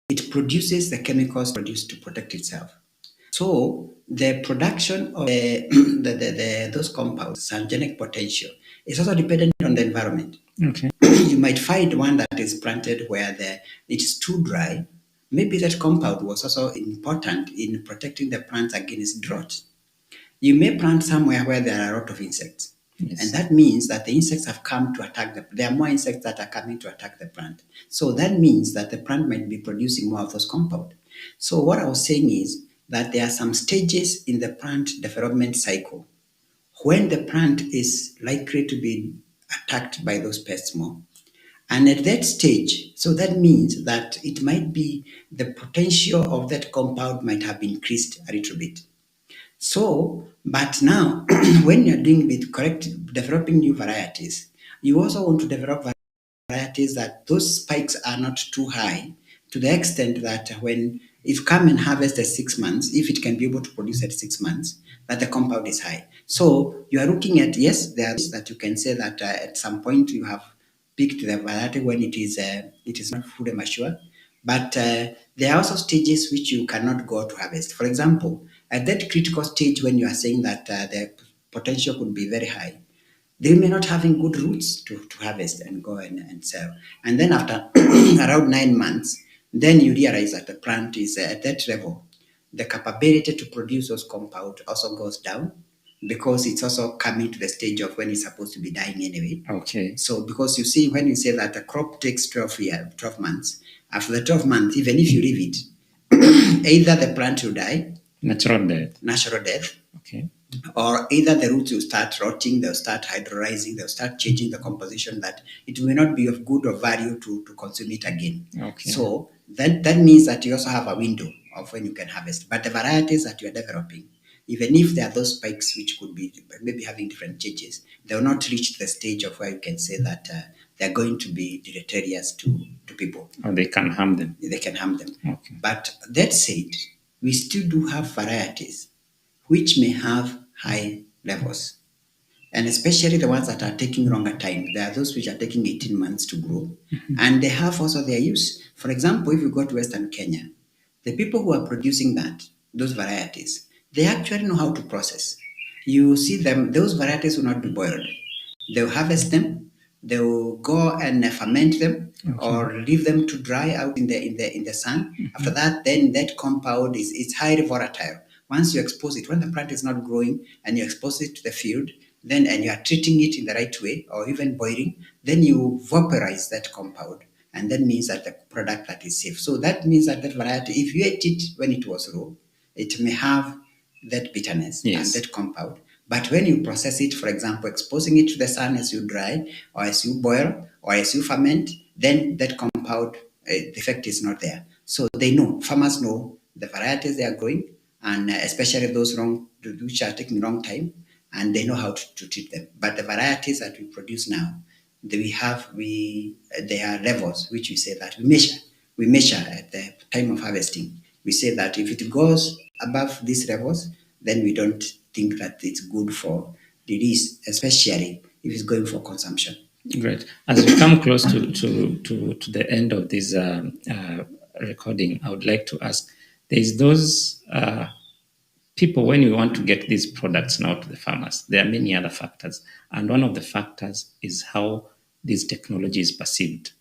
it produces the chemicals produced to protect itself. So the production of those compounds, cyanogenic potential, is also dependent on the environment. Okay. You might find one that is planted where it is too dry. Maybe that compound was also important in protecting the plants against drought. You may plant somewhere where there are a lot of insects. Yes. And that means that the insects have come to attack there are more insects that are coming to attack the plant. So that means that the plant might be producing more of those compounds. So what I was saying is that there are some stages in the plant development cycle when the plant is likely to be attacked by those pests more. And at that stage, so that means that it might be the potential of that compound might have increased a little bit. So, but now, when you're doing with developing new varieties, you also want to develop varieties that those spikes are not too high, to the extent that when if you come and harvest at 6 months, if it can be able to produce at 6 months, that the compound is high. So you are looking at, yes, there is that you can say that at some point you have picked the variety when it is not fully mature. But there are also stages which you cannot go to harvest. For example, at that critical stage when you are saying that the potential could be very high, they may not having good roots to harvest and go and sell. And then after around 9 months, then you realize that the plant is at that level. The capability to produce those compounds also goes down, because it's also coming to the stage of when it's supposed to be dying anyway. Okay. So because you see, when you say that a crop takes 12 months, after the 12 months, even if you leave it, either the plant will die, natural death, okay, or either the roots will start rotting, they'll start hydrolyzing, they'll start changing the composition, that it may not be of good or value to consume it again. Okay. So that means that you also have a window of when you can harvest. But the varieties that you are developing, even if there are those spikes which could be maybe having different changes, they will not reach the stage of where you can say that they're going to be deleterious to people. Or they can harm them. They can harm them. Okay. But that said, we still do have varieties which may have high levels. And especially the ones that are taking longer time. There are those which are taking 18 months to grow. Mm-hmm. And they have also their use. For example, if you go to Western Kenya, the people who are producing those varieties, they actually know how to process. You see them, those varieties will not be boiled. They'll harvest them, they'll go and ferment them, okay, or leave them to dry out in the sun. Mm-hmm. After that, then that compound is highly volatile. Once you expose it, when the plant is not growing and you expose it to the field, then and you are treating it in the right way, or even boiling, then you vaporize that compound. And that means that the product that is safe. So that means that variety, if you ate it when it was raw, it may have that bitterness, yes, and that compound. But when you process it, for example, exposing it to the sun as you dry, or as you boil, or as you ferment, then that compound, the effect is not there. So farmers know the varieties they are growing, and especially those which are taking long time, and they know how to treat them. But the varieties that we produce now, there are levels which we say that we measure at time of harvesting, we say that if it goes above these levels, then we don't think that it's good for release, especially if it's going for consumption. Great. As we come close to the end of this recording, I would like to ask, there's those people, when we want to get these products now to the farmers, there are many other factors. And one of the factors is how this technology is perceived.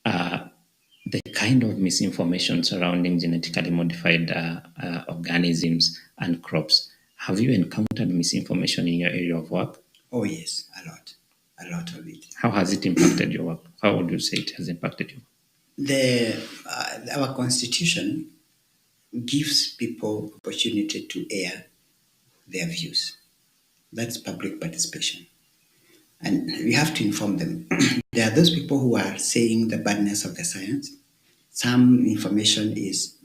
The kind of misinformation surrounding genetically modified organisms and crops. Have you encountered misinformation in your area of work? Oh yes, a lot of it. How has it impacted your work? How would you say it has impacted you? Our constitution gives people opportunity to air their views. That's public participation. And we have to inform them. There are those people who are saying the badness of the science. Some information is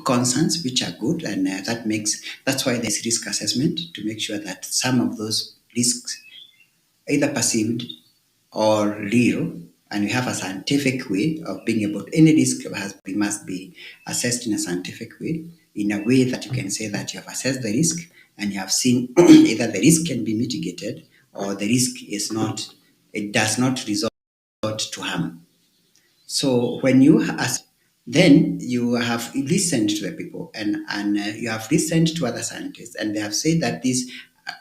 concerns which are good, and that's why there's risk assessment to make sure that some of those risks either perceived or real, and we have a scientific way of being able to, any risk must be assessed in a scientific way, in a way that you can say that you have assessed the risk and you have seen either the risk can be mitigated or the risk is not, it does not result to harm. So when you then you have listened to the people and you have listened to other scientists, and they have said that these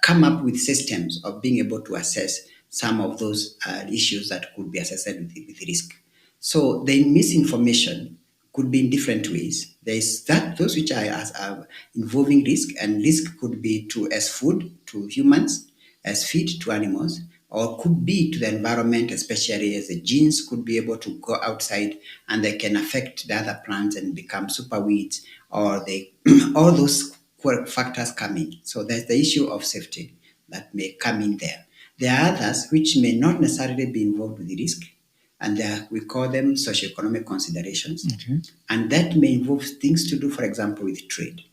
come up with systems of being able to assess some of those issues that could be assessed with risk. So the misinformation could be in different ways. There is that those which are involving risk, and risk could be as food to humans, as feed to animals, or could be to the environment, especially as the genes could be able to go outside and they can affect the other plants and become super weeds, or they all those factors come in. So there's the issue of safety that may come in there. There are others which may not necessarily be involved with the risk, and we call them socioeconomic considerations. Okay. And that may involve things to do, for example, with trade.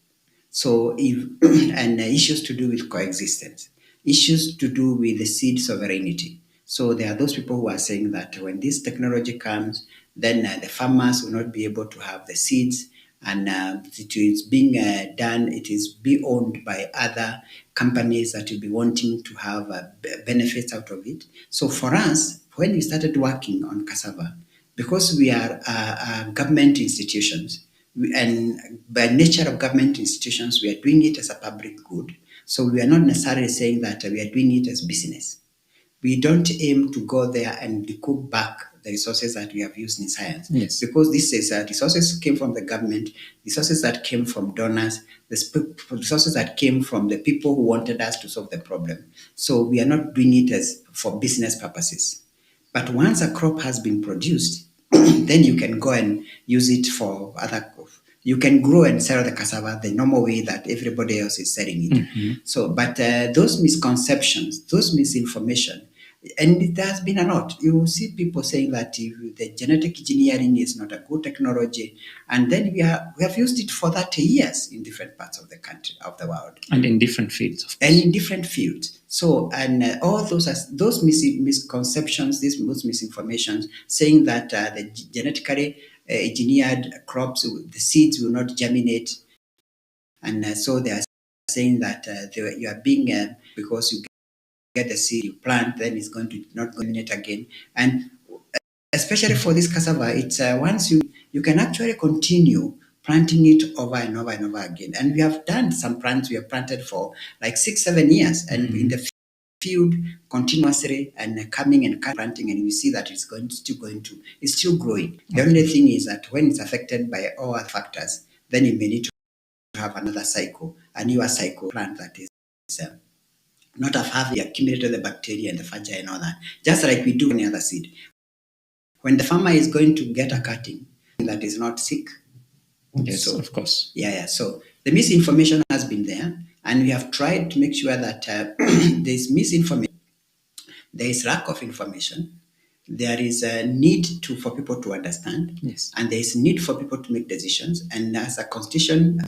So and issues to do with coexistence, issues to do with the seed sovereignty. So there are those people who are saying that when this technology comes, then the farmers will not be able to have the seeds, and it is being done, it is be owned by other companies that will be wanting to have benefits out of it. So for us, when we started working on cassava, because we are government institutions, and by nature of government institutions, we are doing it as a public good. So we are not necessarily saying that we are doing it as business. We don't aim to go there and recoup back the resources that we have used in science. Yes. Because this is resources came from the government, resources that came from donors, the resources that came from the people who wanted us to solve the problem. So we are not doing it as for business purposes. But once a crop has been produced, then you can go and use it for other. You can grow and sell the cassava the normal way that everybody else is selling it. Mm-hmm. So, but those misconceptions, those misinformation, and it has been a lot. You will see people saying that the genetic engineering is not a good technology, and then we have used it for 30 years in different parts of the country, of the world, and in different fields, of course. and in different fields. So, and all those misconceptions, those misinformations, saying that the genetically engineered crops, the seeds will not germinate, and so they are saying that you are being because you get the seed, you plant, then it's going to not germinate again. And especially for this cassava, it's once you can actually continue planting it over and over and over again. And we have done some plants we have planted for like 6-7 years, and in the field continuously and coming and planting, and we see that it's still growing. The only thing is that when it's affected by all other factors, then you may need to have another cycle, a newer cycle plant that is not of having accumulated the bacteria and the fungi and all that, just like we do any other seed. When the farmer is going to get a cutting that is not sick. Yes, so, of course. Yeah. So the misinformation has been there, and we have tried to make sure that there is misinformation, there is lack of information, there is a need for people to understand, yes, and there is need for people to make decisions. And as a constitution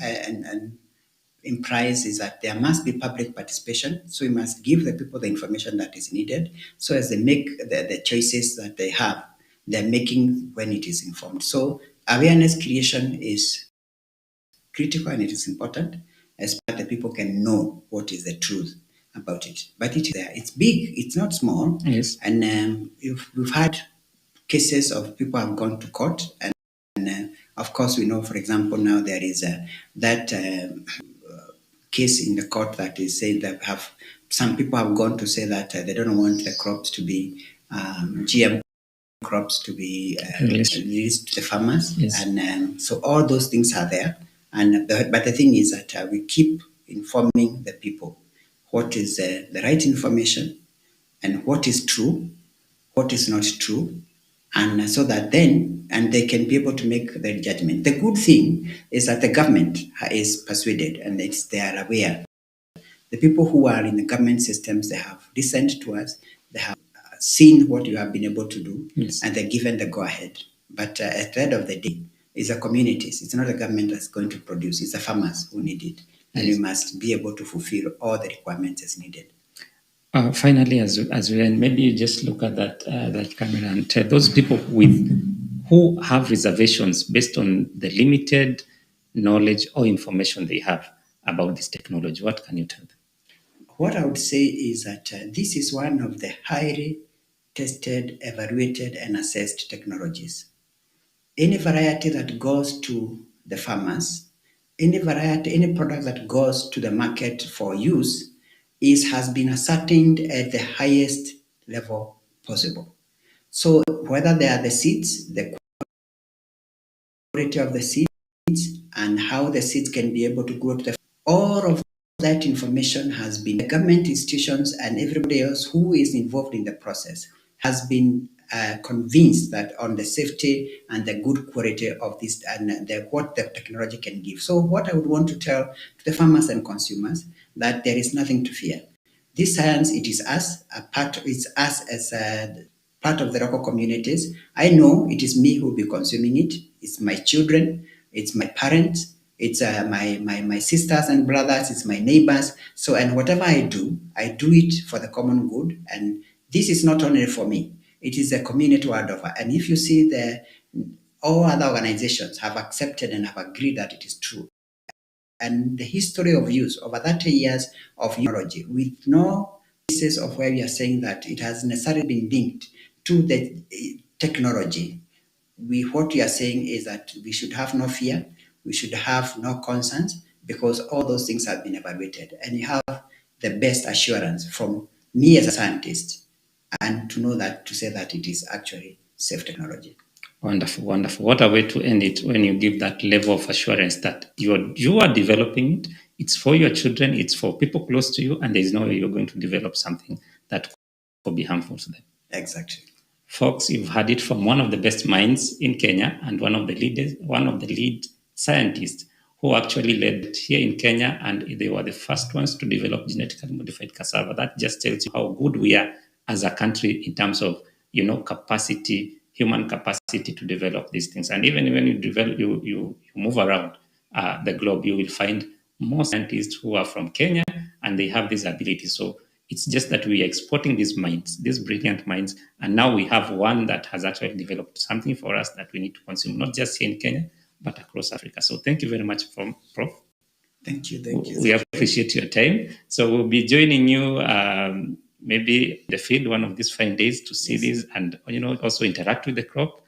implies is that there must be public participation. So we must give the people the information that is needed, so as they make the choices that they have, they're making when it is informed. So awareness creation is critical and it is important, as that the people can know what is the truth about it. But it is there. It's big. It's not small. Yes. And we've had cases of people have gone to court, and of course we know, for example, now there is that case in the court that is saying that some people have gone to say that they don't want the crops to be GM crops to be released to the farmers. Yes. And so all those things are there. But the thing is that we keep informing the people what is the right information and what is true, what is not true, and so that then they can be able to make their judgment. The good thing is that the government is persuaded and they are aware. The people who are in the government systems, they have listened to us, they have seen what you have been able to do, Yes. and they're given the go-ahead. But at the end of the day, it's the communities. It's not the government that's going to produce. It's the farmers who need it. And Yes. we must be able to fulfill all the requirements as needed. Finally, as we end, maybe you just look at that camera and tell those people who have reservations based on the limited knowledge or information they have about this technology. What can you tell them? What I would say is that this is one of the highly tested, evaluated, and assessed technologies. Any variety that goes to the farmers, any product that goes to the market for use has been ascertained at the highest level possible. So whether they are the seeds, the quality of the seeds, and how the seeds can be able to grow to the all of that information has been the government institutions and everybody else who is involved in the process has been convinced that on the safety and the good quality of this and what the technology can give. So what I would want to tell to the farmers and consumers that there is nothing to fear. This science, it is us, it's us as a part of the local communities. I know it is me who will be consuming it. It's my children, it's my parents, it's my sisters and brothers, it's my neighbors. So, and whatever I do it for the common good. And this is not only for me, it is a community world over. And if you see all other organizations have accepted and have agreed that it is true. And the history of use over 30 years of technology with no cases of where we are saying that it has necessarily been linked to the technology. What we are saying is that we should have no fear, we should have no concerns, because all those things have been evaluated. And you have the best assurance from me as a scientist, and to say that it is actually safe technology. Wonderful, wonderful. What a way to end it when you give that level of assurance that you are developing it. It's for your children, it's for people close to you, and there is no way you're going to develop something that could be harmful to them. Exactly. Folks, you've heard it from one of the best minds in Kenya and one of the lead scientists who actually led here in Kenya, and they were the first ones to develop genetically modified cassava. That just tells you how good we are as a country in terms of capacity, human capacity to develop these things. And even when you move around the globe, you will find more scientists who are from Kenya and they have this ability. So it's just that we are exporting these minds, these brilliant minds, and now we have one that has actually developed something for us that we need to consume, not just here in Kenya, but across Africa. So thank you very much, Prof. Thank you. We appreciate your time. So we'll be joining you maybe the field one of these fine days to see this and also interact with the crop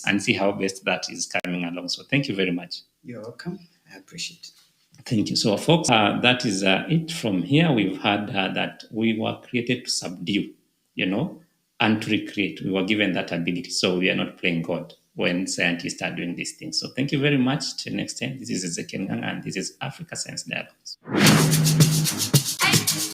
and see how best that is coming along. So thank you very much. You're welcome. I appreciate it. Thank you. So, folks, that is it from here. We've heard that we were created to subdue, and to recreate. We were given that ability. So we are not playing God when scientists are doing these things. So thank you very much. Till next time, this is Ezekiel Nganga, and this is Africa Science Dialogues.